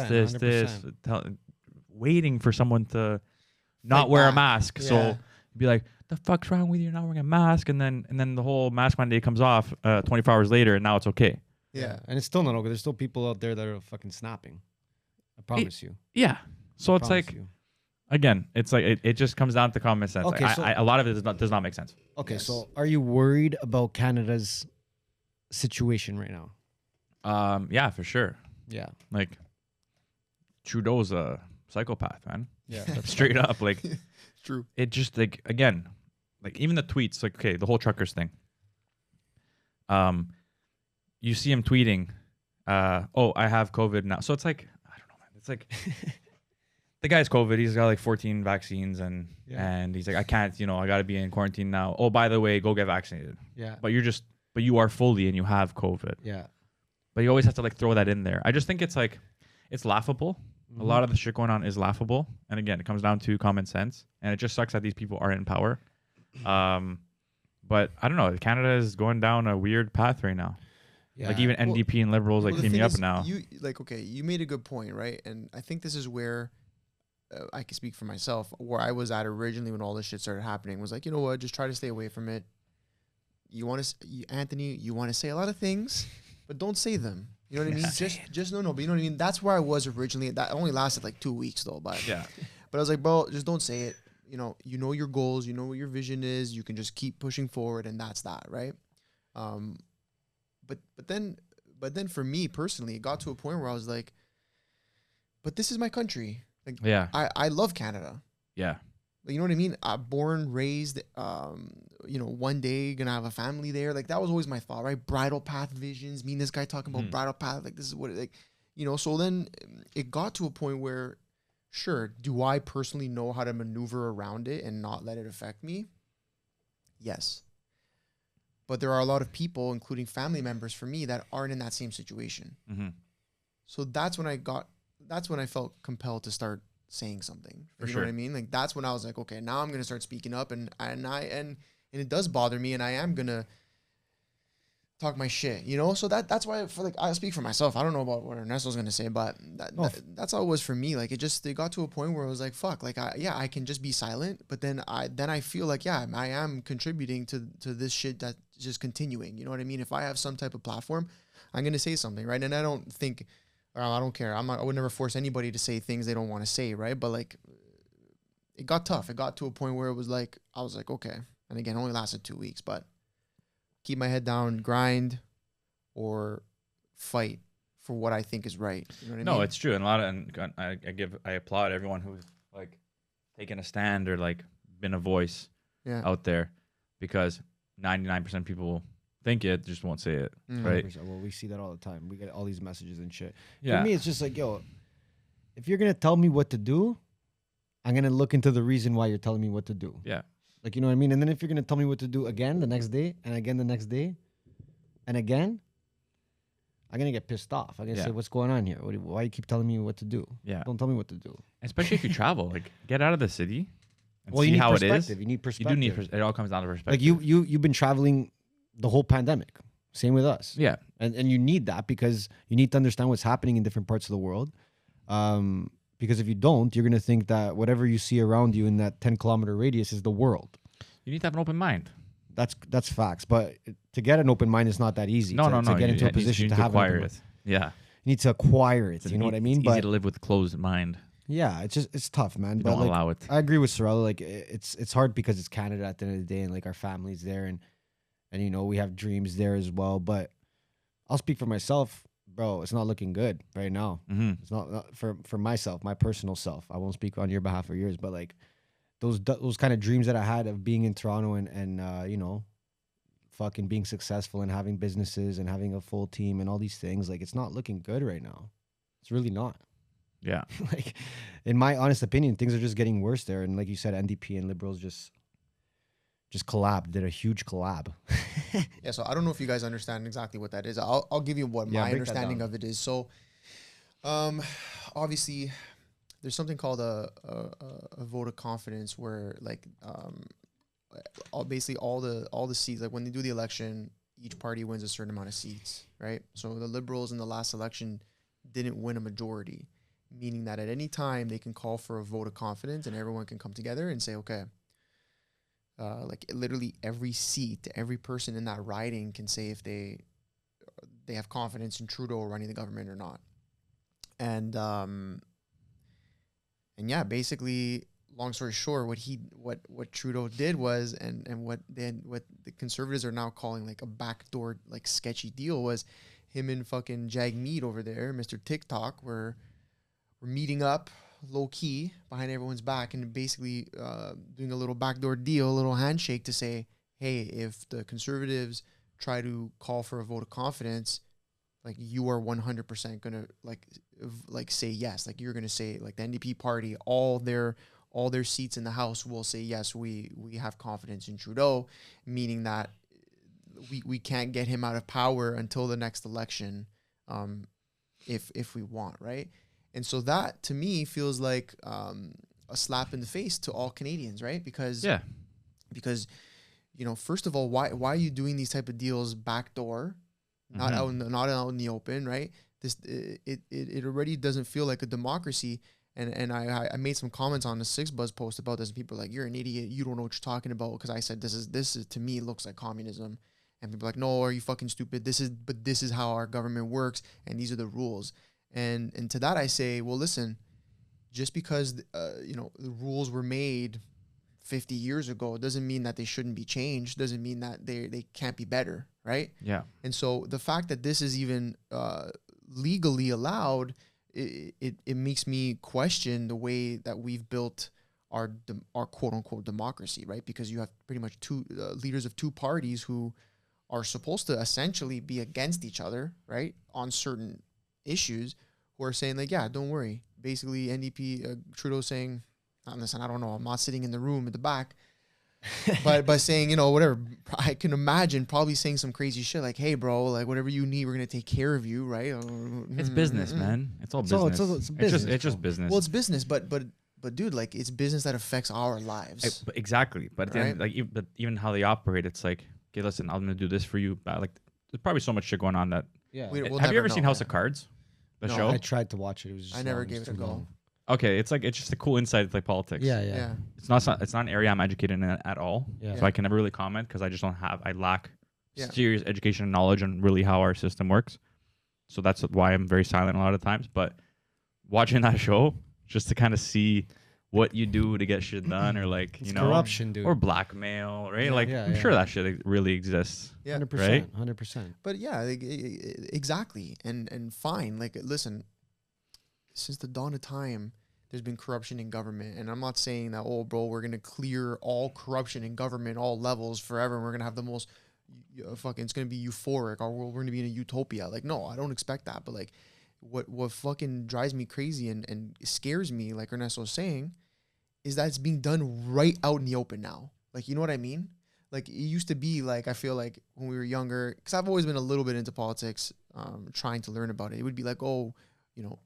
100%. waiting for someone to not Fight wear a back. mask. Yeah. So be like, the fuck's wrong with you? You're not wearing a mask. And then the whole mask mandate comes off 24 hours later, and now it's okay. Yeah. and it's still not okay. There's still people out there that are fucking snapping. I promise you. Yeah. So it's Promise like, you. again, it's like it just comes down to common sense. Okay, Like, so- a lot of it does not make sense. Okay, Yes. so are you worried about Canada's situation right now? Yeah, for sure. Yeah. Like, Trudeau's a psychopath, man. Yeah. Straight up. Like, True. it just, like, again, like, even the tweets, like, okay, the whole truckers thing. You see him tweeting, oh, I have COVID now. So it's like, I don't know, man. It's like, the guy's COVID. He's got like 14 vaccines, and he's like, I can't, I got to be in quarantine now. Oh, by the way, go get vaccinated. Yeah. But you are fully and you have COVID. Yeah. But you always have to like throw that in there. I just think it's like, it's laughable. A lot of the shit going on is laughable. And again, it comes down to common sense. And it just sucks that these people are in power. But I don't know. Canada is going down a weird path right now. Yeah. Like, even NDP and Liberals like the teaming thing up is, now. You made a good point, right? And I think this is where I can speak for myself. Where I was at originally when all this shit started happening was like, you know what? Just try to stay away from it. You want to, Anthony? You want to say a lot of things, but don't say them. You know what I mean? Just no. But you know what I mean? That's where I was originally. That only lasted like 2 weeks though. But Yeah. But I was like, bro, just don't say it. You know your goals. You know what your vision is. You can just keep pushing forward, and that's that, right? But then for me personally, it got to a point where I was like, but this is my country. Like, Yeah. I love Canada. Yeah. Like, you know what I mean? I'm born, raised, one day gonna have a family there. Like, that was always my thought, right? Bridal path visions. Me and this guy talking about bridal path. Like, this is what it, like, so then it got to a point where, sure, do I personally know how to maneuver around it and not let it affect me? Yes. But there are a lot of people, including family members for me, that aren't in that same situation. Mm-hmm. So that's when I felt compelled to start saying something. For You know sure. what I mean? Like, that's when I was like, okay, now I'm gonna start speaking up, and it does bother me, and I am gonna talk my shit. So that's why I speak for myself. I don't know about what Ernesto's gonna say, but that's how it was for me. Like, it got to a point where I was like, fuck, like I can just be silent, but then I feel like, yeah, I am contributing to this shit that's just continuing. You know what I mean? If I have some type of platform, I'm gonna say something, right? And I don't think, or I don't care. I would never force anybody to say things they don't want to say, right? But like, it got tough. It got to a point where it was like, I was like, okay. And again, it only lasted 2 weeks, but keep my head down, grind, or fight for what I think is right. You know what I mean? No, it's true. And I applaud everyone who's like taken a stand or like been a voice out there, because 99% of people think it, just won't say it, right? 100%. Well, we see that all the time. We get all these messages and shit. Yeah. For me, it's just like, yo, if you're gonna tell me what to do, I'm gonna look into the reason why you're telling me what to do. Yeah. Like, you know what I mean? And then if you're gonna tell me what to do again the next day, and again the next day, and again, I'm gonna get pissed off. I'm gonna say, what's going on here? Why you keep telling me what to do? Yeah. Don't tell me what to do. Especially if you travel, like, get out of the city and Well, see you need how it is. perspective. You need You perspective. do need it all comes down to perspective. Like you've been traveling the whole pandemic. Same with us. Yeah. And you need that, because you need to understand what's happening in different parts of the world. Because if you don't, you're gonna think that whatever you see around you in that 10-kilometer radius is the world. You need to have an open mind. That's facts. But to get an open mind is not that easy. No. To get into a You position need to have an acquire open it. mind. Yeah. You need to acquire it. You know what I mean? It's easy to live with a closed mind. Yeah, it's tough, man. You But don't like, allow it. I agree with Sorella. Like it's hard because it's Canada at the end of the day, and like our family's there, and you know we have dreams there as well. But I'll speak for myself, bro. It's not looking good right now. Mm-hmm. It's not for myself, my personal self. I won't speak on your behalf or yours, but like those kind of dreams that I had of being in Toronto and you know, fucking being successful and having businesses and having a full team and all these things, like it's not looking good right now. It's really not. Yeah. Like, in my honest opinion, things are just getting worse there. And like you said, NDP and Liberals just collabed, did a huge collab. Yeah, so I don't know if you guys understand exactly what that is. I'll give you what my understanding of it is. So, obviously, there's something called a vote of confidence, where like basically all the seats, like when they do the election, each party wins a certain amount of seats, right? So the Liberals in the last election didn't win a majority, meaning that at any time they can call for a vote of confidence and everyone can come together and say, okay, like literally every seat, every person in that riding can say if they have confidence in Trudeau running the government or not. And yeah, basically, long story short, what Trudeau did was, and what the Conservatives are now calling like a backdoor, like sketchy deal, was him and fucking Jagmeet over there, Mr. TikTok, were meeting up low key behind everyone's back and basically doing a little backdoor deal, a little handshake to say, hey, if the Conservatives try to call for a vote of confidence, like you are 100% gonna like say yes. Like you're gonna say, like the NDP party, all their seats in the House will say yes, we have confidence in Trudeau, meaning that we can't get him out of power until the next election, if we want, right? And so that to me feels like a slap in the face to all Canadians, right? Because you know, first of all, why are you doing these type of deals backdoor, not out in the open, right? This it already doesn't feel like a democracy. And I made some comments on the Six Buzz post about this, and people are like, you're an idiot, you don't know what you're talking about, because I said this is to me looks like communism, and people are like, no, are you fucking stupid? This is how our government works, and these are the rules. And to that I say, well, listen, just because you know, the rules were made 50 years ago doesn't mean that they shouldn't be changed, doesn't mean that they can't be better, right? Yeah. And so the fact that this is even legally allowed, it makes me question the way that we've built our quote unquote democracy, right? Because you have pretty much two leaders of two parties who are supposed to essentially be against each other, right, on certain issues, who are saying like, yeah, don't worry. Basically, NDP Trudeau saying, listen, I don't know, I'm not sitting in the room at the back, but saying, you know, whatever. I can imagine probably saying some crazy shit like, hey, bro, like whatever you need, we're gonna take care of you, right? It's business, man. It's all business. It's business. It's just business. Well, it's business, but dude, like it's business that affects our lives. Exactly. But at the end, like even how they operate, it's like, okay, listen, I'm gonna do this for you. Like, there's probably so much shit going on that. Yeah. We'll have you ever know, seen House man. of Cards? The No. show? I tried to watch it. It was just I never long. gave It's it a too go. long. Okay, it's just a cool insight to like politics. Yeah. It's not an area I'm educated in at all. Yeah. So I can never really comment because I lack Yeah. serious education and knowledge on really how our system works. So that's why I'm very silent a lot of times. But watching that show just to kind of see what you do to get shit done, or like It's corruption, dude. or blackmail, right? Yeah. like Yeah, I'm yeah. sure that shit really exists. Yeah. 100%. Right? 100%. But yeah, like, exactly, and fine. Like, listen, since the dawn of time, there's been corruption in government, and I'm not saying that, oh, bro, we're gonna clear all corruption in government, all levels, forever, and we're gonna have the most fucking, it's gonna be euphoric, or we're gonna be in a utopia. Like, no, I don't expect that. But like, what fucking drives me crazy and scares me, like Ernesto was saying, is that it's being done right out in the open now. Like, you know what I mean? Like, it used to be like, I feel like when we were younger, because I've always been a little bit into politics, trying to learn about it. It would be like, oh, you know,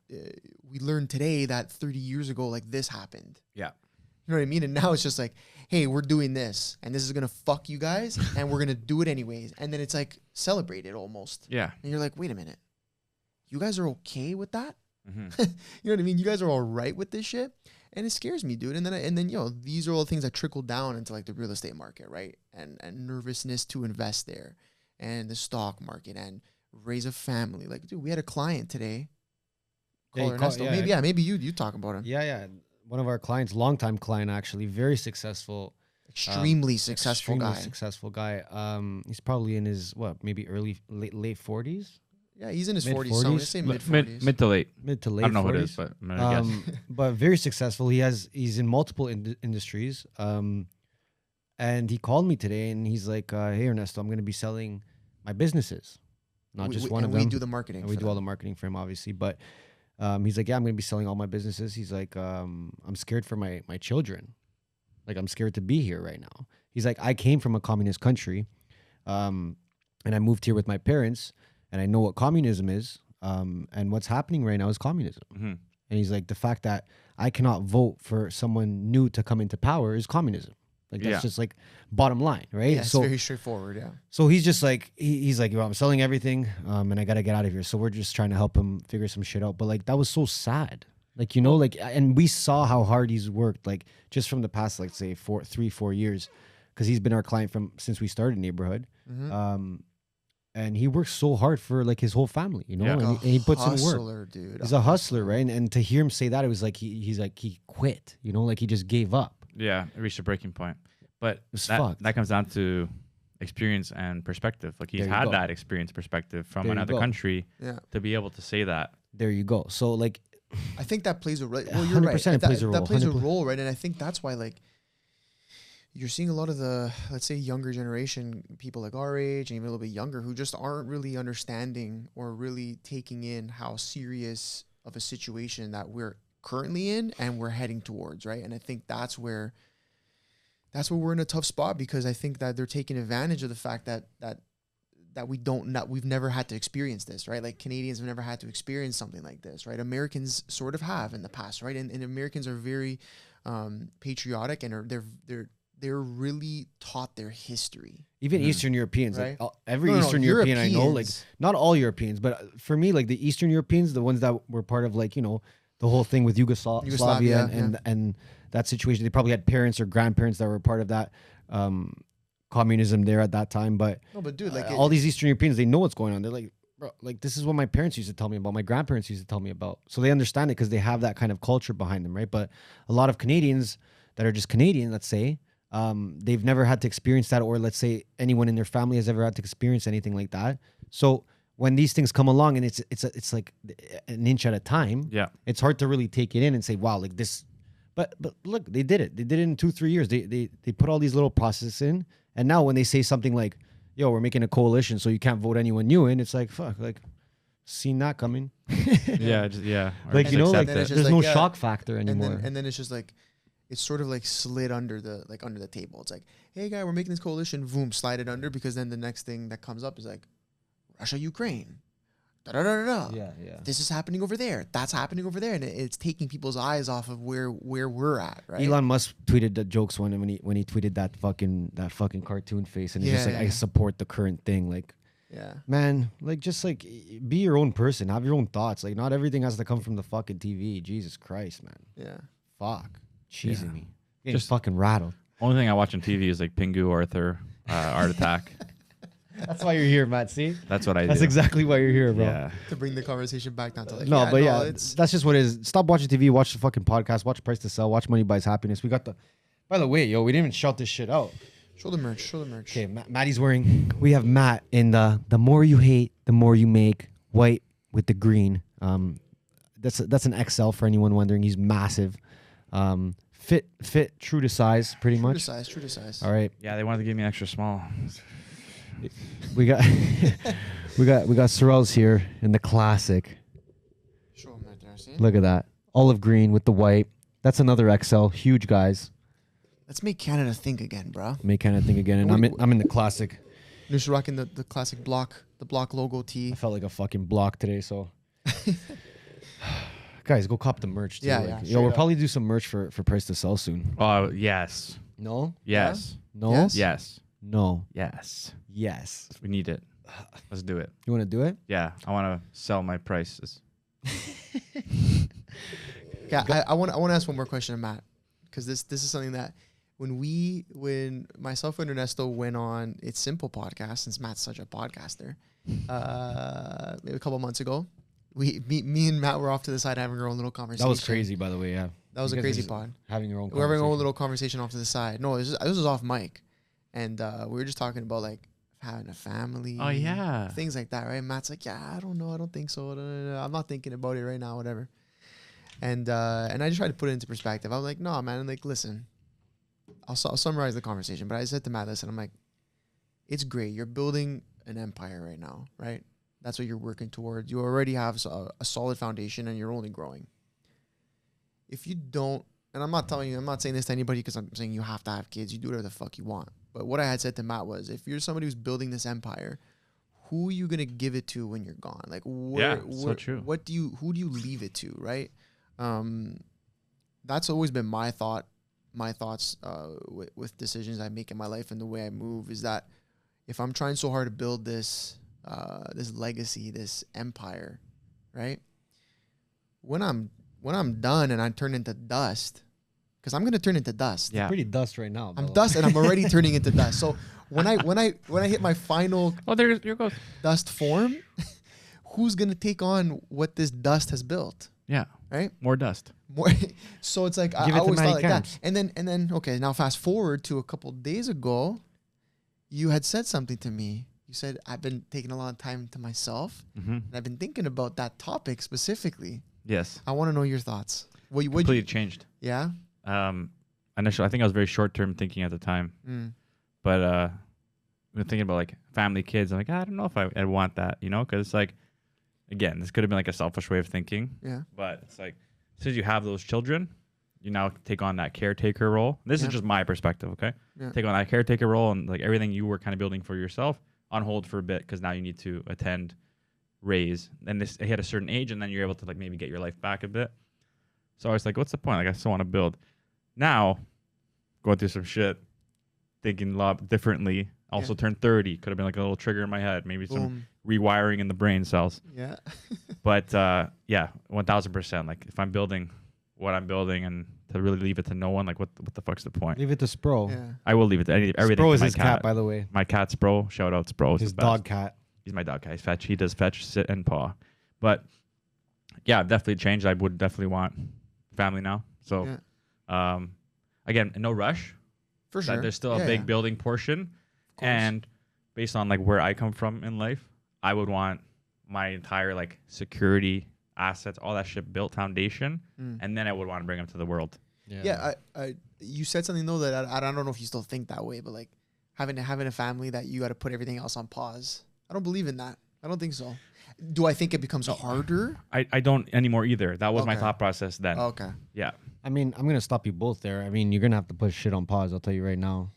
we learned today that 30 years ago, like this happened. Yeah. You know what I mean? And now it's just like, hey, we're doing this, and this is going to fuck you guys, and we're going to do it anyways. And then it's like celebrated almost. Yeah. And you're like, wait a minute. You guys are okay with that? Mm-hmm. You know what I mean? You guys are all right with this shit? And it scares me, dude. And then you know, these are all the things that trickle down into like the real estate market, right? And nervousness to invest there, and the stock market, and raise a family. Like, dude, we had a client today Call Ernesto. Maybe you talk about him. Yeah. One of our clients, longtime client actually, very successful. Extremely successful guy. He's probably in his maybe late 40s. Yeah, he's in his Mid 40s. So I'm gonna say mid 40s. Mid to late. Mid to late. I don't know 40s. who it is, but I'm gonna guess. But very successful. He's in multiple industries. And he called me today, and he's like, "Hey Ernesto, I'm gonna be selling my businesses, not just one of them. We do the marketing. And we do all the marketing for him, obviously. But he's like, yeah, I'm gonna be selling all my businesses. He's like, I'm scared for my children. Like, I'm scared to be here right now. He's like, I came from a communist country, and I moved here with my parents, and I know what communism is. And what's happening right now is communism. Mm-hmm. And he's like, the fact that I cannot vote for someone new to come into power is communism. Like, that's just like bottom line, right? Yeah, it's very straightforward, yeah. So he's just like, he's like, I'm selling everything, and I got to get out of here. So we're just trying to help him figure some shit out. But like, that was so sad. Like, you know, like, and we saw how hard he's worked, like just from the past, like say 4 years, because he's been our client since we started Neighborhood. Mm-hmm. And he works so hard for like his whole family, you know, and he puts in work. Dude. He's a hustler, right? And to hear him say that, it was like, he's like, he quit, you know, like he just gave up. Yeah, it reached a breaking point. But fucked. that comes down to experience and perspective. Like, he's had that experience perspective from another country to be able to say that. There you go. So like, I think that plays a role. Well, you're right. That plays a role, right? And I think that's why, like, you're seeing a lot of the, let's say, younger generation, people like our age and even a little bit younger, who just aren't really understanding or really taking in how serious of a situation that we're currently in and we're heading towards, right? And I think that's where we're in a tough spot, because I think that they're taking advantage of the fact that we've never had to experience this, right? Like, Canadians have never had to experience something like this, right? Americans sort of have in the past, right? And Americans are very patriotic, and they're really taught their history. Even Eastern Europeans, right? Like every Eastern European I know, like not all Europeans, but for me, like the Eastern Europeans, the ones that were part of, like, you know, the whole thing with Yugoslavia and that situation, they probably had parents or grandparents that were part of that communism there at that time. But dude, like all these Eastern Europeans, they know what's going on. They're like, bro, like, this is what my parents used to tell me about, my grandparents used to tell me about. So they understand it because they have that kind of culture behind them, right? But a lot of Canadians that are just Canadian, let's say, they've never had to experience that, or let's say anyone in their family has ever had to experience anything like that. So when these things come along and it's like an inch at a time, it's hard to really take it in and say, wow, like this. But look, they did it. They did it in 2-3 years. They put all these little processes in, and now when they say something like, yo, we're making a coalition, so you can't vote anyone new in, it's like, fuck, like, seen that coming. Like, you know, like there's no shock factor anymore. And then it's just like, it's sort of like slid under the table. It's like, hey guy, we're making this coalition, boom, slide it under, because then the next thing that comes up is like, Russia, Ukraine, Yeah. This is happening over there. That's happening over there, and it's taking people's eyes off of where we're at, right? Elon Musk tweeted the jokes when he tweeted that fucking cartoon face, and he's just like, I support the current thing, like. Yeah, man, like, just like, be your own person, have your own thoughts. Like, not everything has to come from the fucking TV. Jesus Christ, man. Yeah. Fuck. Cheesing me. Getting just fucking rattled. Only thing I watch on TV is like Pingu, Arthur, Art Attack. That's why you're here, Matt. See? That's what I do. That's exactly why you're here, bro. Yeah. To bring the conversation back down to like, that's just what it is. Stop watching TV, watch the fucking podcast, watch Price to Sell, watch Money Buys Happiness. We got by the way, yo, we didn't even shout this shit out. Show the merch. Okay, Maddie's we have Matt in the more you hate, the more you make, white with the green. That's an XL for anyone wondering. He's massive. Fit, true to size, pretty much. True to size. All right. Yeah, they wanted to give me extra small. We got Sorrells here in the classic. Show him right there. See? Look at that, olive green with the white. That's another XL, huge guys. Let's make Canada think again, bro. Make Canada think again, and I'm in the classic. You're just rocking the classic block, the block logo tee. I felt like a fucking block today, so. Guys, go cop the merch too. We'll probably do some merch for Price to Sell soon. Oh, yes. No? Yes. Yeah? No? Yes. No. Yes. Yes. We need it. Let's do it. You want to do it? Yeah. I want to sell my prices. Yeah, I want to ask one more question to Matt, because this is something that when myself and Ernesto went on It's Simple podcast, since Matt's such a podcaster, maybe a couple months ago, me and Matt were off to the side having our own little conversation. That was crazy, by the way. Yeah, That was You a guys crazy are pod. Having your own. We're having our own conversation. little conversation off to the side. No, this was off mic, and we were just talking about like having a family. Oh yeah. Things like that, right? Matt's like, yeah, I don't know, I don't think so. I'm not thinking about it right now, whatever. And I just tried to put it into perspective. I was like, no, man, like, listen, I'll summarize the conversation. But I said to Matt, listen, I'm like, it's great. You're building an empire right now, right? That's what you're working towards. You already have a solid foundation, and you're only growing. If you don't, and I'm not saying this to anybody because I'm saying you have to have kids. You do whatever the fuck you want. But what I had said to Matt was, if you're somebody who's building this empire, who are you gonna give it to when you're gone? Like, so true. Who do you leave it to, right? That's always been my thoughts with decisions I make in my life and the way I move, is that if I'm trying so hard to build this legacy, this empire, right? When I'm done and I turn into dust, because I'm gonna turn into dust. Yeah. Pretty dust right now. I'm dust, and I'm already turning into dust. So when I hit my final Oh, there goes. dust form, who's gonna take on what this dust has built, Yeah. right? More dust. More. So it's like Give I it to always Matty thought like Camps. that. And then okay, now fast forward to a couple days ago, you had said something to me. You said, I've been taking a lot of time to myself, Mm-hmm. and I've been thinking about that topic specifically. Yes. I want to know your thoughts. What Completely changed. yeah. Initially, I think I was very short-term thinking at the time, but when thinking about like family, kids, I'm like, I don't know if I want that, because it's like, again, this could have been like a selfish way of thinking, Yeah. but it's like, as soon as you have those children, you now take on that caretaker role. This is just my perspective, okay? Yeah. Take on that caretaker role, and like everything you were kind of building for yourself on hold for a bit, because now you need to attend, raise, and this hit a certain age, and then you're able to like maybe get your life back a bit. So I was like, what's the point? Like, I still want to build. Now, going through some shit, thinking a lot differently. Also turned 30. Could have been like a little trigger in my head. Maybe some rewiring in the brain cells. Yeah. But yeah, 1000%. Like, if I'm building what I'm building and to really leave it to no one, like, what the fuck's the point? Leave it to Spro. Yeah. I will leave it to everything. Spro to is my his cat, by the way. My cat Spro. Shout out Spro. His dog cat. He's my dog cat. He's fetch. He does fetch, sit, and paw. But yeah, I've definitely changed. I would definitely want family now. So again, no rush. For sure. There's still a big building portion. And based on like where I come from in life, I would want my entire like security, assets, all that shit built foundation. And then I would want to bring them to the world. Yeah. You said something though that I don't know if you still think that way, but like having a family that you got to put everything else on pause. I don't believe in that. I don't think so. Do I think it becomes harder? I don't anymore either. That was my Okay. thought process then. Okay. Yeah. I mean, I'm gonna stop you both there. I mean, you're gonna have to put shit on pause. I'll tell you right now.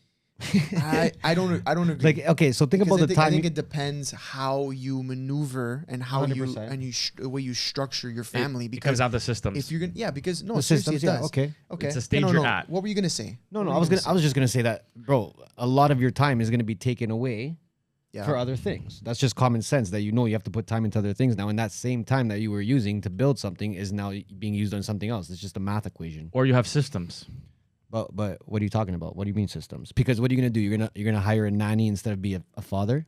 I don't agree. Like, okay, so think Because about the time. I think it depends how you maneuver and how 100%. the way you structure your family. It because comes down to systems. if you're gonna, because no, the seriously, systems, it yeah, does. okay. Okay. It's a stage you're at. What were you gonna say? No, What I were you was just gonna say that, bro. A lot of your time is gonna be taken away Yeah. for other things. That's just common sense that you have to put time into other things now, and that same time that you were using to build something is now being used on something else. It's just a math equation. Or you have systems. But what are you talking about? What do you mean systems? Because what are you gonna do? You're gonna hire a nanny instead of be a father?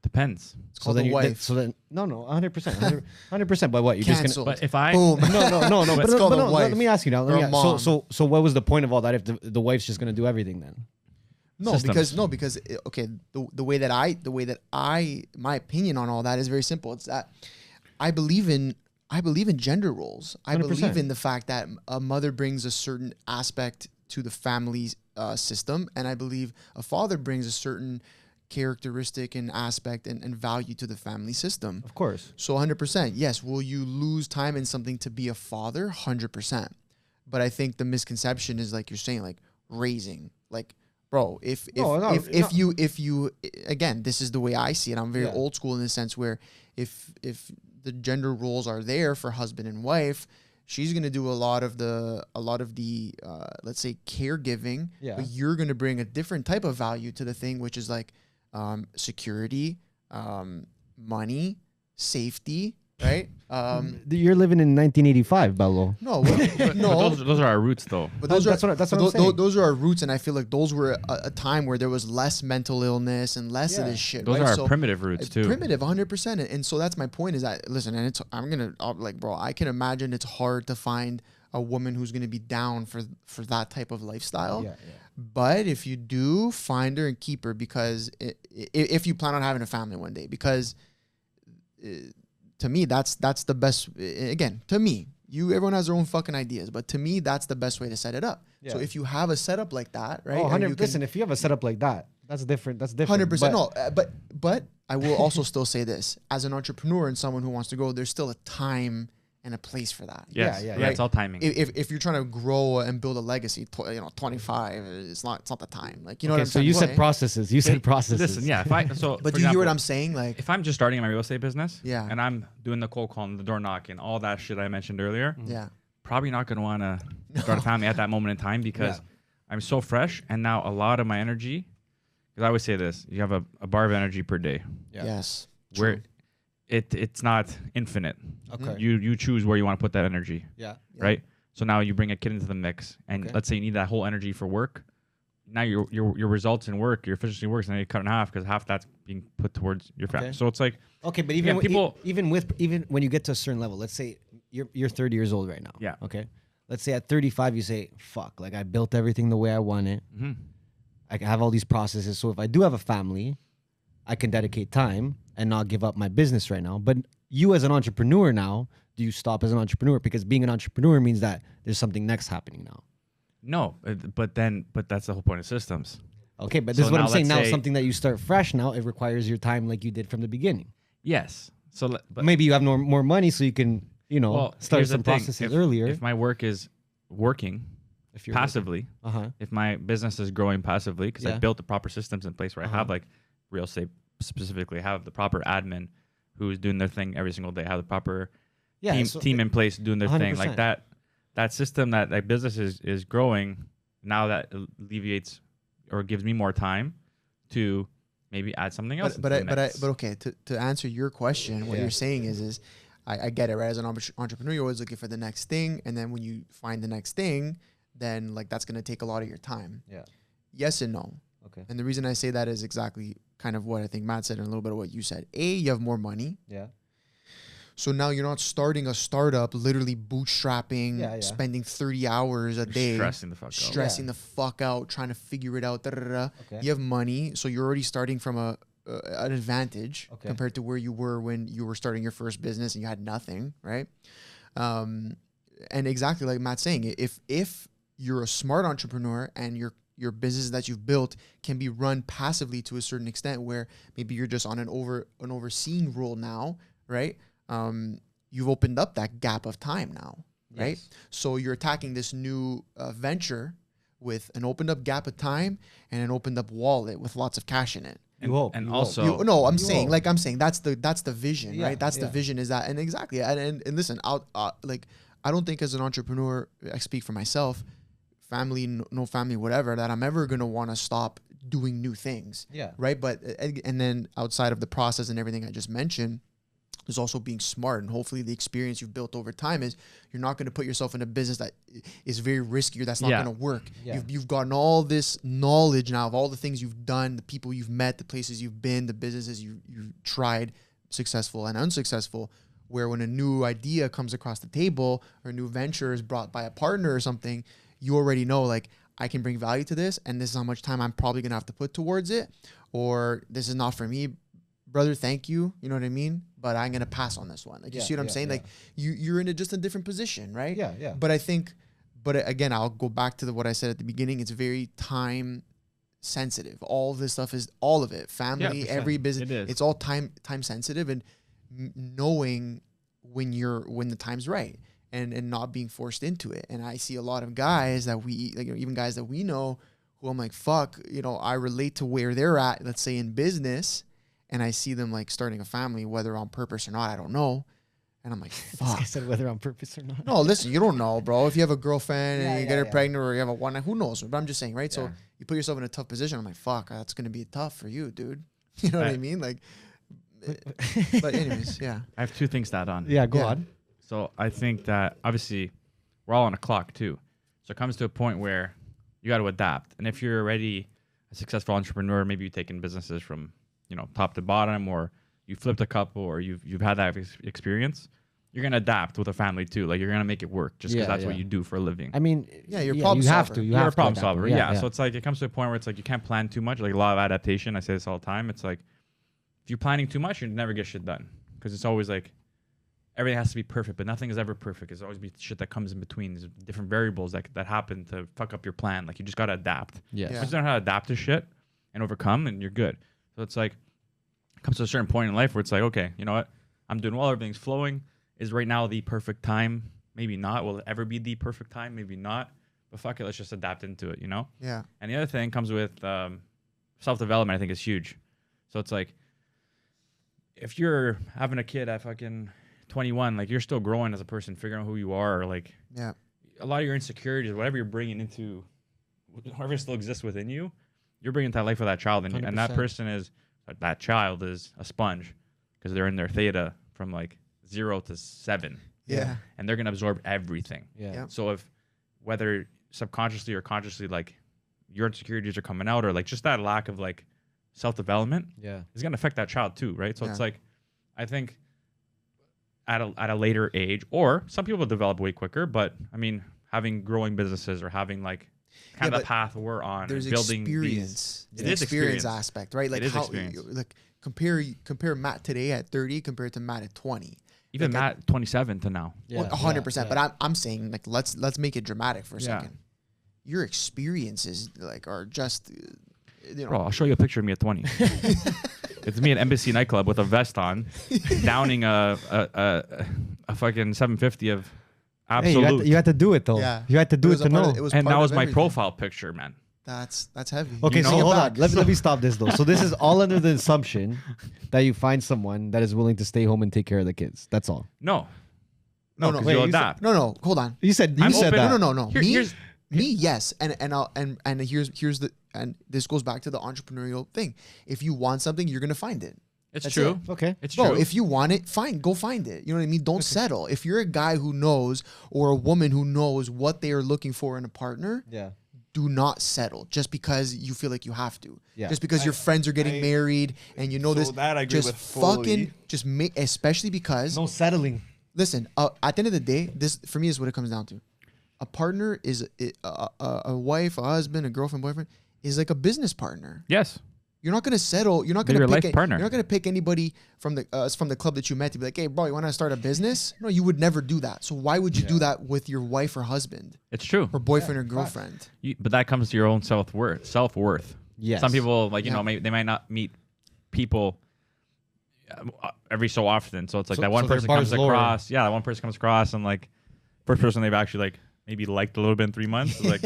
Depends. It's called a wife. So then no, 100%, 100%. But what you're just Canceled. gonna? But if I Boom. No. But, It's called a no, wife. let me ask you now. Or a mom. So what was the point of all that if the wife's just gonna do everything then? No, Systems. because okay, the way that I my opinion on all that is very simple. It's that I believe in gender roles. I 100%. believe in the fact that a mother brings a certain aspect to the family's system, and I believe a father brings a certain characteristic and aspect and value to the family system. Of course. So 100%, yes. Will you lose time in something to be a father? 100%. But I think the misconception is like you're saying, like raising, like, bro, if you again, this is the way I see it. I'm very old school in the sense where if the gender roles are there for husband and wife, she's gonna do a lot of the let's say caregiving. Yeah. But you're gonna bring a different type of value to the thing, which is like security, money, safety. right? You're living in 1985, Bello. No, But no. those are our roots, though. But those That's are what I'm saying. those are our roots, and I feel like those were a time where there was less mental illness and less of Yeah. this shit. Those right? are So our primitive roots too. primitive, 100%. And so that's my point. Is that listen, and I'm like, bro, I can imagine it's hard to find a woman who's gonna be down for that type of lifestyle. Yeah. But if you do, find her and keep her, because if you plan on having a family one day, because to me, that's the best. Again, to me, everyone has their own fucking ideas, but to me, that's the best way to set it up. Yeah. So if you have a setup like that, right? Oh, and 100%. Listen, if you have a setup like that, that's different. That's different. 100%. No, but I will also still say this: as an entrepreneur and someone who wants to grow, there's still a time and a place for that. Yes. Yeah, Yeah, it's all timing. If you're trying to grow and build a legacy, 25, it's not the time. Like, you know what I'm so saying? you said processes. You said processes. Listen, yeah. If I, so, But for do you hear what example, I'm saying? Like, if I'm just starting in my real estate business, Yeah. and I'm doing the cold calling, the door knocking, all that shit I mentioned earlier, yeah, probably not going to want to start a family at that moment in time, because Yeah. I'm so fresh, and now a lot of my energy, because I always say this, you have a bar of energy per day, Yeah. yes, where true. it's not infinite. Okay. You choose where you want to put that energy, Yeah. right? So now you bring a kid into the mix, and Okay. let's say you need that whole energy for work. Now your results in work, your efficiency in work, now you cut in half, because half that's being put towards your family. Okay. So it's like, Okay, but Yeah, people- even when you get to a certain level, let's say you're 30 years old right now. Yeah. Okay. Let's say at 35 you say, "Fuck, like I built everything the way I want it. mhm. I can have all these processes. So if I do have a family, I can dedicate time and not give up my business right now." But you as an entrepreneur now, do you stop as an entrepreneur? Because being an entrepreneur means that there's something next happening now. No, but that's the whole point of systems. Okay, but So this is what now I'm saying. let's Now say- something that you start fresh now, it requires your time like you did from the beginning. Yes. So but Maybe you have more money so you can, start here's the some thing. processes If- earlier. If my work is working If you're passively, if my business is growing passively, because Yeah. I built the proper systems in place where I have like real estate specifically, have the proper admin who's doing their thing every single day, have the proper team in place doing their thing, 100%. like that system, that business is growing. Now that alleviates or gives me more time to maybe add something else. but into the mix. but okay, to answer your question, what Yeah. you're saying is I get it, right? As an entrepreneur, you're always looking for the next thing, and then when you find the next thing, then like that's gonna take a lot of your time. Yeah. Yes and no. Okay. And the reason I say that is exactly kind of what I think Matt said and a little bit of what you said. You have more money. Yeah. So now you're not starting a startup, literally bootstrapping, Yeah, yeah. spending 30 hours a day, stressing the fuck out. stressing the fuck out, trying to figure it out. Okay. You have money, so you're already starting from an advantage Okay. compared to where you were when you were starting your first business and you had nothing, right? And exactly like Matt's saying, if you're a smart entrepreneur and your business that you've built can be run passively to a certain extent, where maybe you're just on an overseeing role now, right? You've opened up that gap of time now, right? Yes. So you're attacking this new venture with an opened up gap of time and an opened up wallet with lots of cash in it. You hope. And you also- hope. No, I'm You saying, hope. that's the vision, Yeah, right? That's the yeah. vision, is that, and exactly, and listen, like I don't think as an entrepreneur, I speak for myself, family, no family, whatever, that I'm ever gonna want to stop doing new things, Yeah. right? But and then outside of the process and everything I just mentioned, there's also being smart, and hopefully the experience you've built over time is you're not going to put yourself in a business that is very risky or that's not Yeah. going to work. Yeah. You've gotten all this knowledge now of all the things you've done, the people you've met, the places you've been, the businesses you've tried, successful and unsuccessful, where when a new idea comes across the table or a new venture is brought by a partner or something, you already know, like, I can bring value to this, and this is how much time I'm probably going to have to put towards it, or this is not for me, brother, thank you, you know what I mean? But I'm going to pass on this one. Like, you Yeah, see what I'm yeah, saying? yeah. Like, you're in just a different position, right? Yeah, yeah. But I think, again, I'll go back to what I said at the beginning. It's very time sensitive. All of this stuff is, all of it, family, 100%. every business, It is. it's all time sensitive, and knowing when the time's right, and not being forced into it. And I see a lot of guys that even guys that we know, who I'm like, fuck, I relate to where they're at, let's say in business, and I see them like starting a family, whether on purpose or not, I don't know. And I'm like, This guy fuck. said whether on purpose or not. No, listen, you don't know, bro. If you have a girlfriend and Yeah, you get her yeah. pregnant, or you have a one, who knows? But I'm just saying, right? So Yeah. you put yourself in a tough position. I'm like, fuck, that's going to be tough for you, dude. You know what I Right. mean? Like, But anyways, yeah. I have two things to add on. Yeah, go Yeah. on. So I think that obviously we're all on a clock too. So it comes to a point where you got to adapt. And if you're already a successful entrepreneur, maybe you've taken businesses from, top to bottom, or you flipped a couple, or you've had that experience, you're going to adapt with a family too. Like, you're going to make it work just because that's what you do for a living. I mean, you're a problem you have solver. to. You're a problem adapt. solver. Yeah. So it's like, it comes to a point where it's like, you can't plan too much, like a lot of adaptation. I say this all the time. It's like, if you're planning too much, you never get shit done. Because it's always like, everything has to be perfect, but nothing is ever perfect. There's always be shit that comes in between. There's different variables that happen to fuck up your plan. Like, you just got to adapt. Yes. Yeah. Once you learn how to adapt to shit and overcome, and you're good. So it's like, it comes to a certain point in life where it's like, okay, you know what? I'm doing well. Everything's flowing. Is right now the perfect time? Maybe not. Will it ever be the perfect time? Maybe not. But fuck it. Let's just adapt into it, Yeah. And the other thing comes with self-development, I think, is huge. So it's like, if you're having a kid at fucking 21, like, you're still growing as a person, figuring out who you are, or like, Yeah. a lot of your insecurities, whatever you're bringing into, whatever still exists within you, you're bringing that life of that child, and that 100%. person is, that child is a sponge, because they're in their theta from like 0 to 7, Yeah. and they're gonna absorb everything. Yeah. Yeah. So if, whether subconsciously or consciously, like, your insecurities are coming out, or like just that lack of like self-development Yeah. is gonna affect that child too, right? So Yeah. it's like, I think at a later age, or some people develop way quicker, but I mean, having growing businesses, or having like kind Yeah, of the path we're on, There's and building experience. these, The it is experience aspect, right? Like, It is how experience. like compare Matt today at 30 compared to Matt at 20. Even like, Matt 27 to now. Yeah. 100%. Yeah. But I'm saying, like, let's make it dramatic for a Yeah. second. Your experiences, like, are just Bro, I'll show you a picture of me at 20. It's me at Embassy nightclub with a vest on, downing a fucking 750 of Hey, Absolute. you had to do it though. Yeah. You had to do it was to a part know. of- it was And part that of was my everything. profile picture, man. That's heavy. Okay, You so know? hold Back. on. Let me stop this though. So this is all under the assumption that you find someone that is willing to stay home and take care of the kids. That's all. No. No, No, no, because wait, you'll you said- adapt. No, hold on. You said I'm said open- that. No. Here- me, here's- yes, and here's the and this goes back to the entrepreneurial thing. If you want something, you're gonna find it. It's That's true. Okay. It's Bro, true. if you want it, fine, go find it. You know what I mean? Don't settle. If you're a guy who knows, or a woman who knows what they are looking for in a partner, Yeah. do not settle just because you feel like you have to. Yeah. Just because your friends are getting married and you know So this. that I agree just with fully. fucking just make, especially because No settling. listen. At the end of the day, this for me is what it comes down to. A partner is a wife, a husband, a girlfriend, boyfriend is like a business partner. yes. You're not gonna settle. You're not They're gonna your pick. life partner. You're not gonna pick anybody from the club that you met to be like, hey, bro, you want to start a business? No, you would never do that. So why would you do that with your wife or husband It's true. or boyfriend or girlfriend? But that comes to your own self-worth. Yes. Some people, like, you Yeah. know, they might not meet people every so often. So it's like So- that one so their person bar's comes lower. across. Yeah, that one person comes across, and like, first person they've actually like maybe liked a little bit in 3 months. It's like,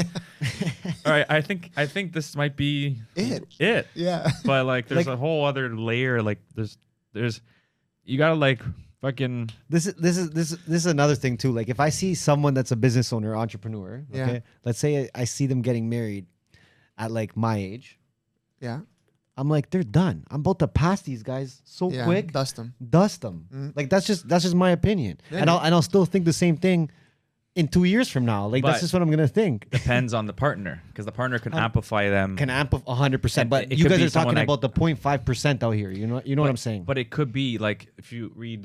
all right, I think this might be It. Yeah. But like, there's Like- a whole other layer. Like, there's you gotta like fucking This is another thing too. Like if I see someone that's a business owner, entrepreneur, Yeah. okay, let's say I see them getting married at like my age, Yeah. I'm like, they're done. I'm about to pass these guys so Yeah. quick. Dust them. Dust them. Like that's just my opinion. Yeah, and yeah. I'll still think the same thing in 2 years from now. Like that's But- just what I'm gonna think. depends on the partner, because the partner can amplify them. Can amp 100%. And But it you could guys be are someone talking that- about the 0.5% out here. You know what I'm saying? But it could be like, if you read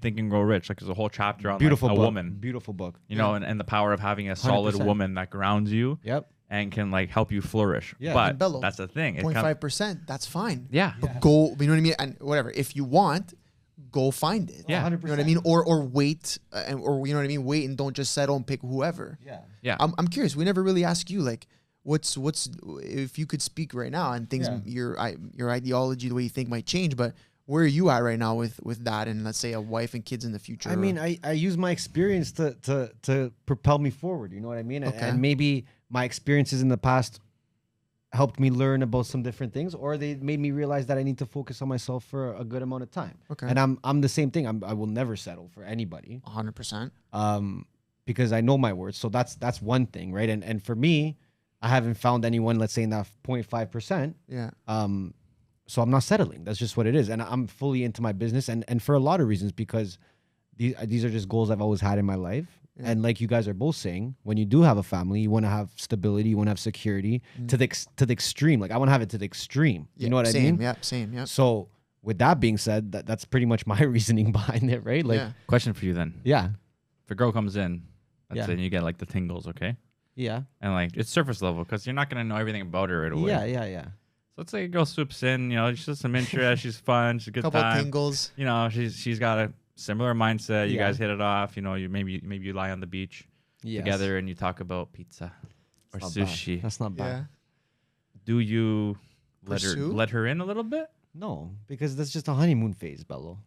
Think and Grow Rich, like there's a whole chapter on Beautiful like, book. a woman, Beautiful book. you know, and the power of having a solid 100%. woman that grounds you Yep. and can like help you flourish. Yeah. And But bellow. that's the thing. It 0.5%. That's fine. Yeah. But go. You know what I mean? And whatever. If you want, go find it. Yeah. You know what I mean? Or wait, or you know what I mean? Wait and don't just settle and pick whoever. Yeah. Yeah. I'm curious. We never really ask you like, what's if you could speak right now and things Yeah. your ideology, the way you think might change, but where are you at right now with that and let's say a wife and kids in the future? I mean, I use my experience to propel me forward. You know what I mean? Okay. And maybe my experiences in the past helped me learn about some different things, or they made me realize that I need to focus on myself for a good amount of time. Okay. And I'm the same thing. I will never settle for anybody. 100%. Because I know my worth. So that's one thing, right? And for me, I haven't found anyone, let's say in that 0.5%, Yeah. so I'm not settling. That's just what it is. And I'm fully into my business, and for a lot of reasons, because these are just goals I've always had in my life. Yeah. And like you guys are both saying, when you do have a family, you want to have stability, you want to have security to the extreme. Like I want to have it to the extreme. You know what I mean? Yeah, same. Yeah. So with that being said, that's pretty much my reasoning behind it, right? Like, Question for you then. Yeah. If a girl comes in, let's say, and you get like the tingles, okay? Yeah. And like it's surface level because you're not gonna know everything about her right away. Yeah. So let's say a girl swoops in, you know, she's just some interest, she's fun, she's a good Couple time. tingles. You know, she's got a similar mindset. You Yeah. guys hit it off. You know, maybe you lie on the beach together and you talk about pizza or sushi. That's not bad. Yeah. Do you Pursue? let her in a little bit? No, because that's just a honeymoon phase, Bello.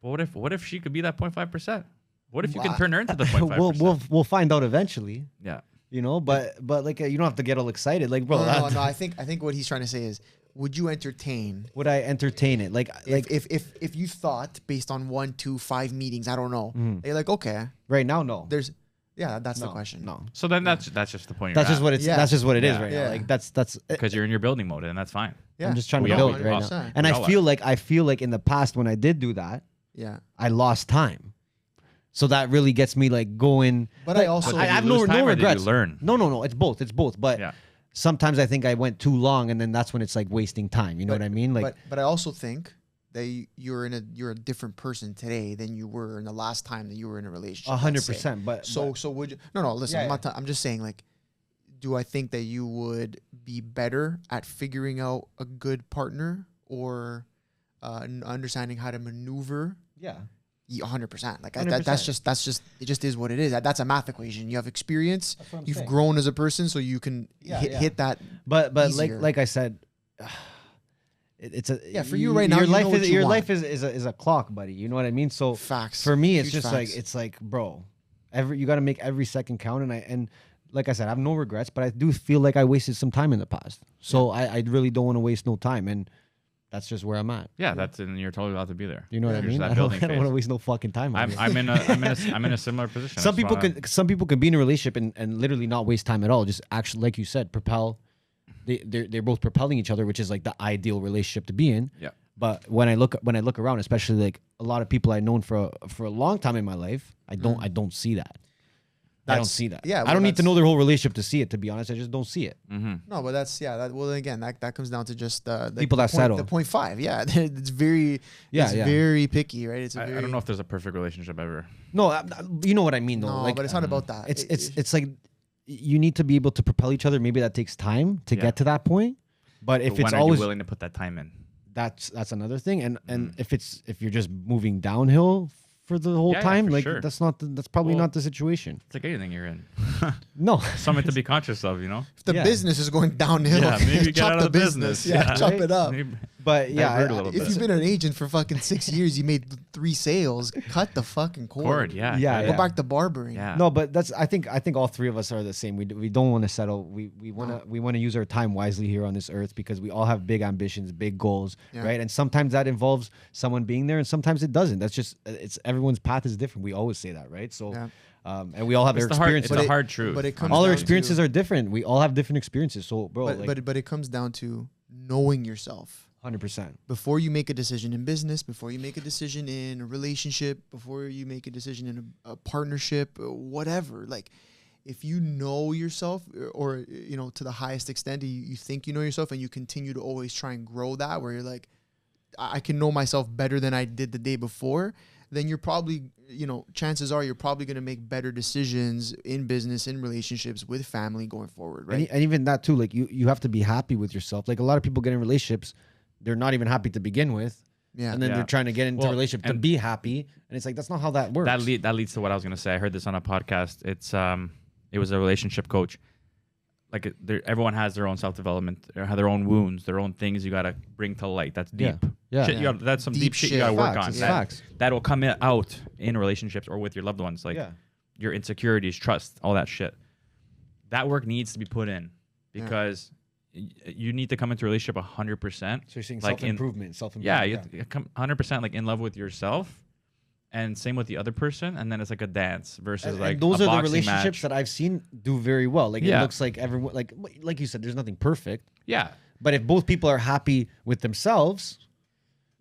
But what if she could be that 0.5%? What if you can turn her into the 0.5%? we'll find out eventually. Yeah. You know, but like you don't have to get all excited, like bro. No. I think what he's trying to say is, would you entertain? Would I entertain it? Like If you thought based on 1, 2, 5 meetings, I don't know, you're like, okay, right now, no. That's the question. No. So then that's just the point. That's just what it's. Yeah. That's just what it is Yeah. right Yeah. now. Like that's. because you're in your building mode and that's fine. Yeah. I'm just trying We to all- build we right all- now, 100%. and we I all feel like in the past when I did do that, Yeah. I lost time. So that really gets me like going. But like, I also- But I did you have lose no time or did you regrets. learn? No. It's both. But Yeah. sometimes I think I went too long, and then that's when it's like wasting time. You know what I mean? Like but I also think that you're a different person today than you were in the last time that you were in a relationship. 100%. But So would you? No. Listen, Yeah, I'm just saying, like, do I think that you would be better at figuring out a good partner or understanding how to maneuver? yeah. 100%. Like 100%. it just is what it is. That's a math equation. You have experience. That's what I'm You've saying. grown as a person, so you can hit that. But easier. like I said, it's a For you right now, Your you life know what is you your want. life is a clock, buddy. You know what I mean? So Facts. for me, it's Huge just facts. like bro, you got to make every second count, and like I said, I have no regrets, but I do feel like I wasted some time in the past. So I really don't want to waste no time, and that's just where I'm at. Yeah, and you're totally allowed to be there. You know what I You're just mean? that I don't building want to phase. waste no fucking time. on I'm it. in a similar position. Some I just people can be in a relationship and literally not waste time at all. Just actually, like you said, propel. They're both propelling each other, which is like the ideal relationship to be in. Yeah. But when I look around, especially like a lot of people I've known for a long time in my life, I don't see that. I don't see that. yeah, I well, don't need to that's- know their whole relationship to see it. To be honest, I just don't see it. No, but that's well, again, that comes down to just the People that point, settle. The 0.5. Yeah, it's very very picky, right? It's I don't know if there's a perfect relationship ever. No, you know what I mean though. No, like, but it's not about that. It's like you need to be able to propel each other. Maybe that takes time to get to that point. But if But it's when are always you willing to put that time in? that's another thing. And if you're just moving downhill for the whole Yeah, time, for like sure. that's probably Well, not the situation. It's like anything you're in. No. Something to be conscious of, you know? if the yeah. business is going downhill, Yeah, maybe get chop out the of the business. Yeah, Yeah. chop Right? it up. Maybe But yeah, divert a little If bit. you've been an agent for fucking 6 years, you made 3 sales. Cut the fucking cord. Cord, yeah. Yeah, Go back to barbering. Yeah. no, but that's I think all three of us are the same. We don't want to settle. We want to use our time wisely here on this earth because we all have big ambitions, big goals, Yeah. right? And sometimes that involves someone being there, and sometimes it doesn't. That's just it's everyone's path is different. We always say that, right? So, Yeah. and we all have It's our the hard, experiences. it's the hard truth. but it comes all our down experiences to- are different. We all have different experiences. So, bro, But it comes down to knowing yourself. 100%. Before you make a decision in business, before you make a decision in a relationship, before you make a decision in a partnership, whatever, like if you know yourself or you know, to the highest extent, you think you know yourself and you continue to always try and grow that where you're like, I can know myself better than I did the day before, then you're probably, you know, chances are you're probably going to make better decisions in business, in relationships, with family going forward, right? And even that too, like you have to be happy with yourself. Like a lot of people get in relationships, they're not even happy to begin with. Yeah. And then Yeah. they're trying to get into a Well, relationship to and- be happy. And it's like, that's not how that works. that leads to what I was gonna say. I heard this on a podcast. It was a relationship coach. Like everyone has their own self development, have their own wounds, their own things you gotta bring to light. That's deep. Yeah. Shit, Yeah. that's some deep Deep shit shit. you gotta work Facts, on. it's That, facts. that'll come out in relationships or with your loved ones. Like Yeah. your insecurities, trust, all that shit. That work needs to be put in because you need to come into a relationship 100%. So you're saying like self-improvement, Yeah, you come 100% like in love with yourself, and same with the other person, and then it's like a dance versus And, like and those a are the boxing relationships match. that I've seen do very well. Like it Yeah. looks like everyone, like you said, there's nothing perfect. Yeah, But if both people are happy with themselves,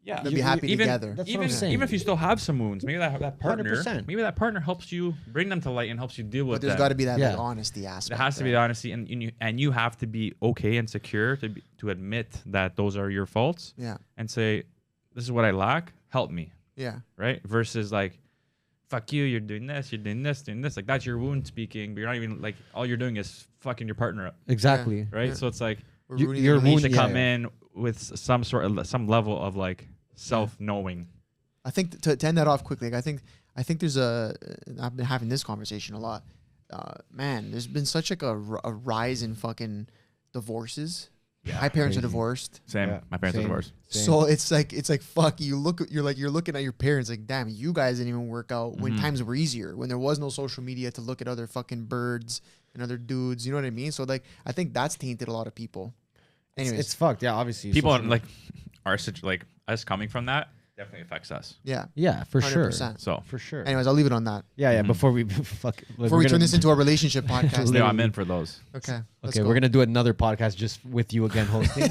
Yeah, They'll be happy even, together. That's what even I'm saying. even if you still have some wounds, maybe that partner, 100%. maybe that partner helps you bring them to light and helps you deal with But there's them. got to be that like, Yeah. honesty aspect. There has to be the honesty, and you have to be okay and secure to admit that those are your faults. Yeah. And say, this is what I lack. Help me, Yeah. right? Versus like, fuck you, you're doing this, doing this. Like that's your wound speaking, but you're not even like all you're doing is fucking your partner up, exactly. right? Yeah. So it's like We're You- ruining the you're you need to Yeah, come yeah. in with some level of like self-knowing. I think to end that off quickly, like, I think there's I've been having this conversation a lot. Man, there's been such like a rise in fucking divorces. Yeah, My parents are crazy. divorced. Same. Yeah, My parents are same. divorced. Same. So it's like fuck, you're looking at your parents like, damn, you guys didn't even work out when Mhm. times were easier, when there was no social media to look at other fucking birds and other dudes, you know what I mean? So like I think that's tainted a lot of people. Anyways, It's fucked. Yeah, obviously. People social- like like us coming from that definitely affects us. yeah, Yeah, for sure. 100%. So For sure. Anyways, I'll leave it on that. Yeah, yeah. Mhm. Before we fuck. Before we turn this into a relationship podcast. yeah, I'm in for those. Okay. let's Okay, go. we're gonna do another podcast just with you again hosting.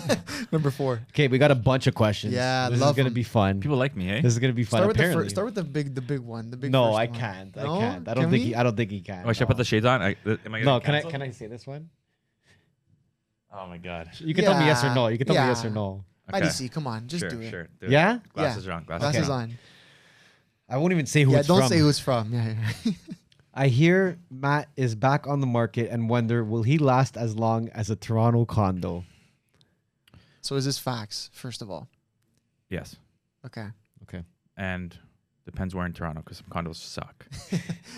Number 4. Okay, we got a bunch of questions. Yeah, this love is gonna 'em. be fun. People like me, eh? This is gonna be fun. Start with Apparently. start with the big one. The big. no, first I one. can't. No? I can't. I don't Can think. we? I don't think he can. Oh, should I put the shades on? Am I No, getting can canceled? I say this one? Oh my god. You can tell me yes or Yeah, no. You can tell me yes or yeah. no. Okay. IDC, come on, just sure, do it. Sure. Do Yeah? It. Glasses are on. Glasses. Glasses Okay. on. I won't even say who Yeah, it's don't from. say who it's from. Yeah. I hear Matt is back on the market and wonder will he last as long as a Toronto condo? So is this facts? First of all, Yes. okay. And depends where in Toronto because some condos suck.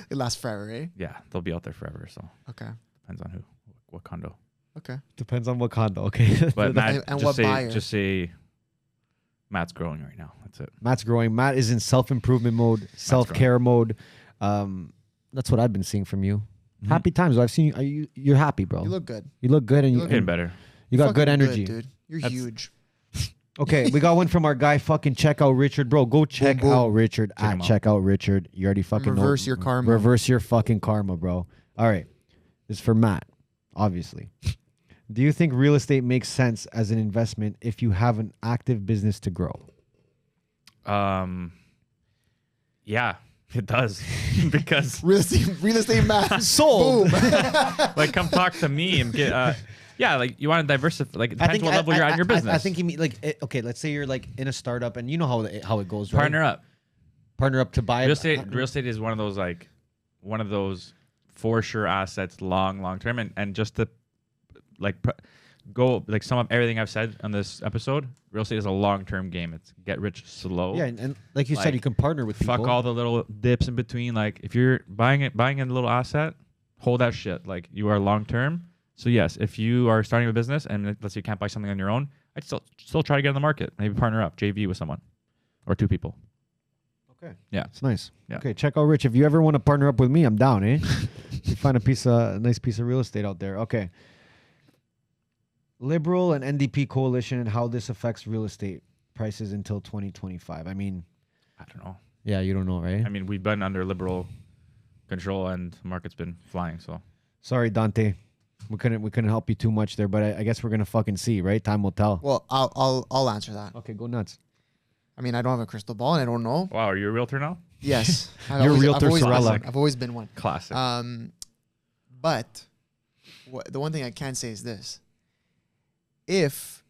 It lasts forever, eh? Yeah, they'll be out there forever. So Okay. depends on what condo. Okay. Depends on what condo. Okay. But Matt, and just what say buyer? just say Matt's growing right now. That's it. Matt's growing. Matt is in self-improvement mode, self-care mode. That's what I've been seeing from you. Mhm. Happy times. I've seen you. You're happy, bro. You look good. You look good, and You you, look Getting and better. you got good Fucking energy. dude. You're That's- huge. Okay, we got one from our guy. Fucking check out Richard, bro. Go check boom. out Richard Check at him out. check out Richard. You already fucking Reverse know. your karma. Reverse your fucking karma, bro. All right, this is for Matt. Obviously, do you think real estate makes sense as an investment if you have an active business to grow? Yeah, it does because Real estate man. Sold. Boom. like come talk to me and get yeah, like you want to diversify. Like it depends what level you're at in your business. I think you mean like okay. Let's say you're like in a startup, and you know how it goes. Right? partner up. to buy Real estate is one of those for sure assets, long term, and just to like go like sum up everything I've said on this episide. Real estate is a long term game. It's get rich slow. Yeah, and like you said, Like, you can partner with people. Fuck all the little dips in between. Like if you're buying a little asset, hold that shit. Like you are long term. So yes, if you are starting a business and let's say you can't buy something on your own, I'd still try to get in the market. Maybe partner up, JV with someone, or 2 people. Okay. Yeah. It's nice. Yeah. Okay, check out Rich. If you ever want to partner up with me, I'm down, eh? You find a nice piece of real estate out there. Okay. Liberal and NDP coalition and how this affects real estate prices until 2025. I mean, I don't know. yeah, you don't know, right? I mean, we've been under liberal control and the market's been flying. So Sorry, Dante. We couldn't help you too much there, but I guess we're gonna fucking see, right? Time will tell. Well, I'll answer that. Okay, go nuts. I mean, I don't have a crystal ball and I don't know. wow, are you a realtor now? Yes. You're Realtor Sorella. I've always been one. Classic. But the one thing I can say is this. If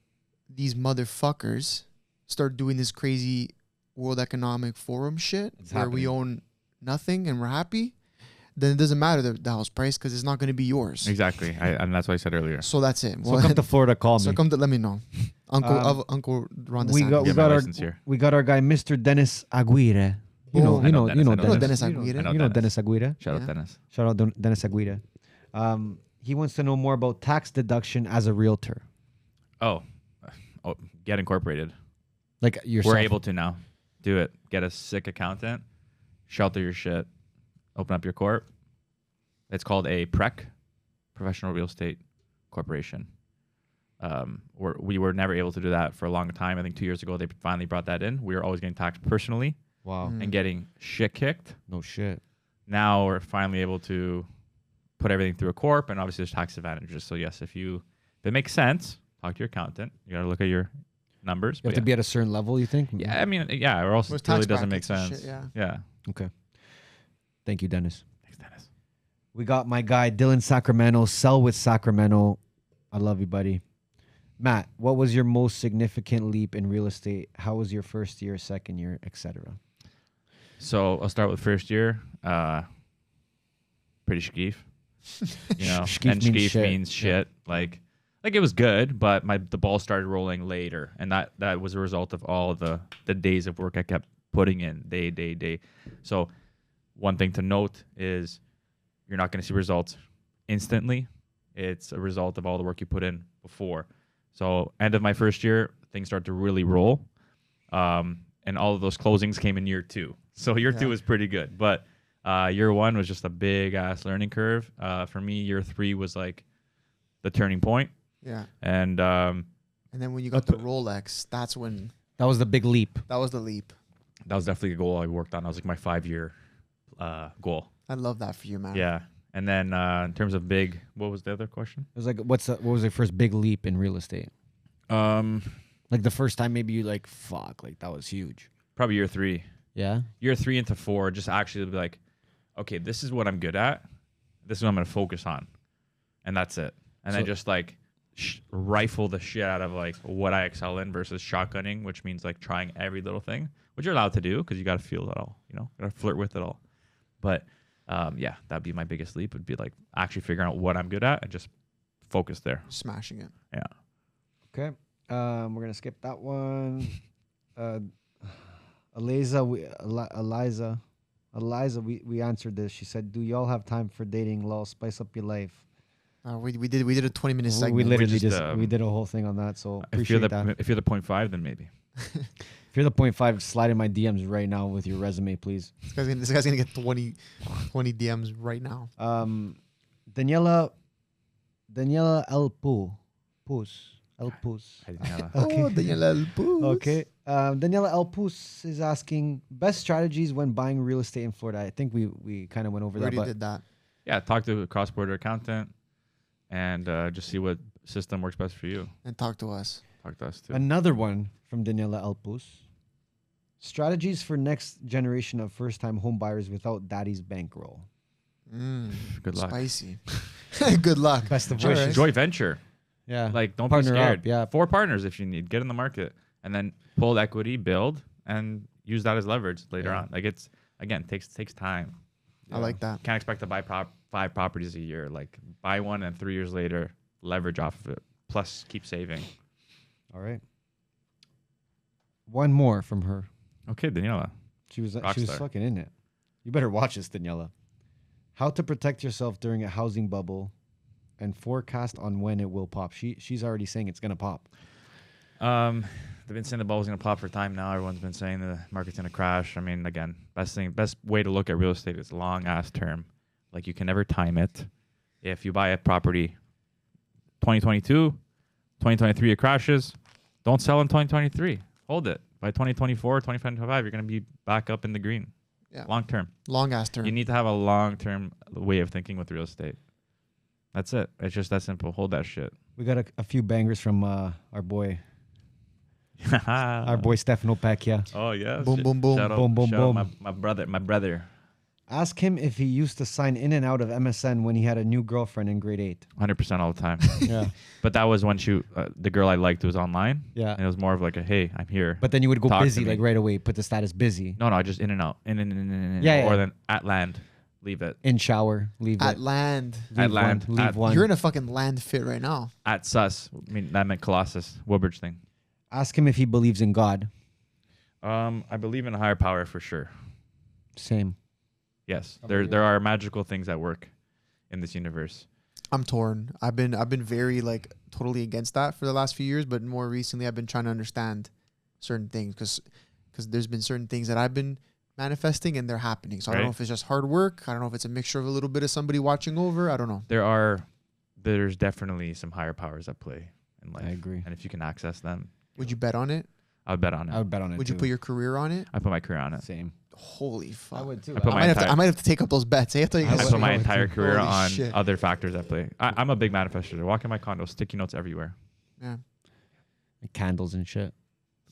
these motherfuckers start doing this crazy World Economic Forum shit It's where we happening. own nothing and we're happy, then it doesn't matter the house price because it's not going to be yours. Exactly. And that's what I said earlier. So that's it. So come to Florida, call so me. come to let me know. Uncle Ron We got Get my license here. we got our guy Mr. Dennis Aguirre. You know, Oh, you know, I know you know Dennis. Dennis. I know You Dennis know, Aguirre. you know Dennis Aguirre. Shout Yeah. out Dennis. Shout out Dennis Aguirre. He wants to know more about tax deduction as a realtor. Oh, get incorporated. Like yourself. We're able to now do it. Get a sick accountant, shelter your shit, open up your corp. It's called a PREC, Professional Real Estate Corporation. We were never able to do that for a long time. I think 2 years ago they finally brought that in. We were always getting taxed personally Wow. Mm. and getting shit kicked. No shit. Now we're finally able to put everything through a corp, and obviously there's tax advantages. So yes, if it makes sense, talk to your accountant. You got to look at your numbers. You have to be at a certain level, you think? Yeah, I mean, yeah, or else With it really tax doesn't make brackets and sense. shit, Yeah. Okay. Thank you, Dennis. Thanks, Dennis. We got my guy, Dylan Sacramento. Sell with Sacramento. I love you, buddy. Matt, what was your most significant leap in real estate? How was your first year, second year, etc.? So I'll start with first year. Pretty skeef. You know, Skeef and means skeef shit. means shit. Like it was good, but the ball started rolling later, and that was a result of all the days of work I kept putting in, day. So one thing to note is you're not going to see results instantly. It's a result of all the work you put in before. So end of my first year, things start to really roll, and all of those closings came in year 2. So year 2 was pretty good, but year 1 was just a big ass learning curve. For me, year 3 was like the turning point. Yeah. And then when you got the Rolex, that's when That was the big leap. that was the leap. that was definitely a goal I worked on. That was like my 5-year goal. I love that for you, man. Yeah. And then in terms of big, what was the other question? It was like, what was your first big leap in real estate? Like the first time maybe you like, fuck, like that was huge. Probably year 3. Yeah? Year 3 into 4, just actually be like, okay, this is what I'm good at. This is what I'm going to focus on. And that's it. And then just like rifle the shit out of like what I excel in versus shotgunning, which means like trying every little thing, which you're allowed to do because you got to feel it all, you know, got to flirt with it all. But yeah, that'd be my biggest leap, would be like actually figuring out what I'm good at and just focus there. Smashing it. Yeah. Okay. We're going to skip that one. Eliza, we answered this. She said, do y'all have time for dating? Lol, spice up your life. We did a 20-minute segment. We literally just, we did a whole thing on that. So If you're appreciate that. the 0.5, then maybe. If you're the 0.5, slide in my DMs right now with your resume, please. This guy's gonna get 20 DMs right now. Daniela El Pus. Okay. Oh, Daniela El Pus. Okay. Daniela El Pus is asking best strategies when buying real estate in Florida. I think we kind of went over We already that. did that. Yeah, talk to a cross-border accountant and just see what system works best for you. And talk to us. Talk to us too. Another one from Daniela El Pus. Strategies for next generation of first-time home buyers without daddy's bankroll. Good luck. Spicy. Good luck. Best of Alright. wishes. Joint venture. Yeah. Like, don't Partner be scared. up, yeah. 4 partners if you need. Get in the market and then pull equity, build, and use that as leverage later on. Like, it's, again, takes time. I like that. Can't expect to buy 5 properties a year. Like, buy one and 3 years later, leverage off of it. Plus, keep saving. All right. One more from her. Okay, Daniela. She was Rockstar. fucking in it. You better watch this, Daniela. How to protect yourself during a housing bubble and forecast on when it will pop. She's already saying it's gonna pop. They've been saying the bubble's gonna pop for time now. Everyone's been saying the market's gonna crash. I mean, again, best way to look at real estate is long ass term. Like, you can never time it. If you buy a property 2022, 2023 it crashes, don't sell in 2023. Hold it. By 2024, 2025, you're gonna be back up in the green. Yeah. Long term. Long ass term. You need to have a long term way of thinking with real estate. That's it. It's just that simple. Hold that shit. We got a few bangers from our boy Stefano Pecchia. Oh yeah. Boom, boom, boom. Shout out, Boom, boom, shout out boom. my brother. Ask him if he used to sign in and out of MSN when he had a new girlfriend in grade 8. 100% all the time. Yeah. But that was when the girl I liked was online. Yeah. And it was more of like a, hey, I'm here. But then you would go Talk to busy me. like right away, put the status busy. No, I just in and out. In. Yeah, Or yeah. then at land, leave it. In shower, leave At it. land. At land. Leave one. You're in a fucking land fit right now. At sus. I mean, that meant Colossus. Woodbridge thing. Ask him if he believes in God. I believe in a higher power for sure. Same. Yes. There are magical things at work in this universe. I'm torn. I've been very like totally against that for the last few years, but more recently I've been trying to understand certain things because there's been certain things that I've been manifesting and they're happening. So I don't know if it's just hard work. I don't know if it's a mixture of a little bit of somebody watching over. I don't know. There's definitely some higher powers at play in life. I agree. And if you can access them, Would you bet on it? I would bet on it. I would bet on it. Would you too. put your career on it? I put my career on it. Same? Holy fuck. I would too. I put my I might have to take up those bets. I I put my entire career Holy on shit. other factors at play. I'm a big manifester. Walk in my condo, sticky notes everywhere. Yeah. Like candles and shit.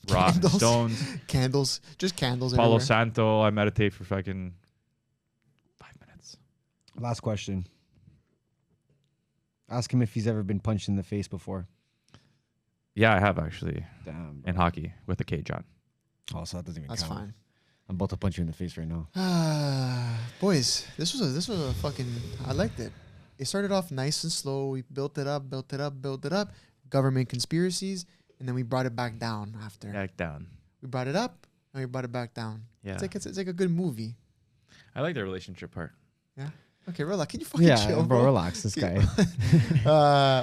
Rock, Candles. stones. Candles, just candles. Palo everywhere. Santo. I meditate for fucking 5 minutes. Last question. Ask him if he's ever been punched in the face before. Yeah, I have actually Damn. in hockey with a cage on. Oh, so that doesn't even That's count. fine. I'm about to punch you in the face right now. Boys, this was a fucking. I liked it. It started off nice and slow. We built it up. Government conspiracies, and then we brought it back down after. Back down. We brought it up, and we brought it back down. Yeah. It's like a good movie. I like the relationship part. Yeah. Okay, relax. Can you fucking Yeah, chill, bro, relax. This guy.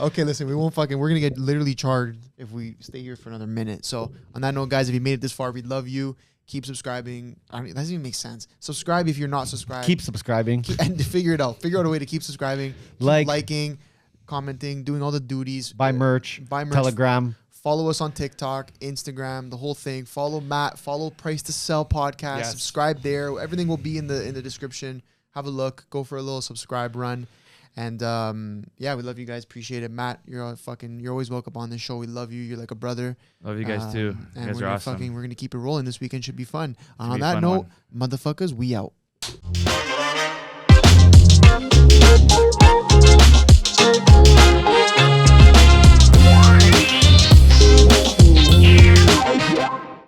Okay, listen, we're gonna get literally charged if we stay here for another minute. So on that note, guys, if you made it this far, we love you. Keep subscribing. I mean, that doesn't even make sense. Subscribe if you're not subscribed. Keep subscribing. And figure it out. Figure out a way to keep subscribing, keep liking, commenting, doing all the duties. Buy merch. Telegram. Follow us on TikTok, Instagram, the whole thing. Follow Matt. Follow Price to Sell podcast. Yes. Subscribe there. Everything will be in the description. Have a look. Go for a little subscribe run. And yeah, we love you guys. Appreciate it. Matt, you're always welcome on this show. We love you. You're like a brother. Love you guys too. You And guys we're are gonna awesome. we're gonna keep it rolling. This weekend should be fun. On be a that fun note, motherfuckers, we out.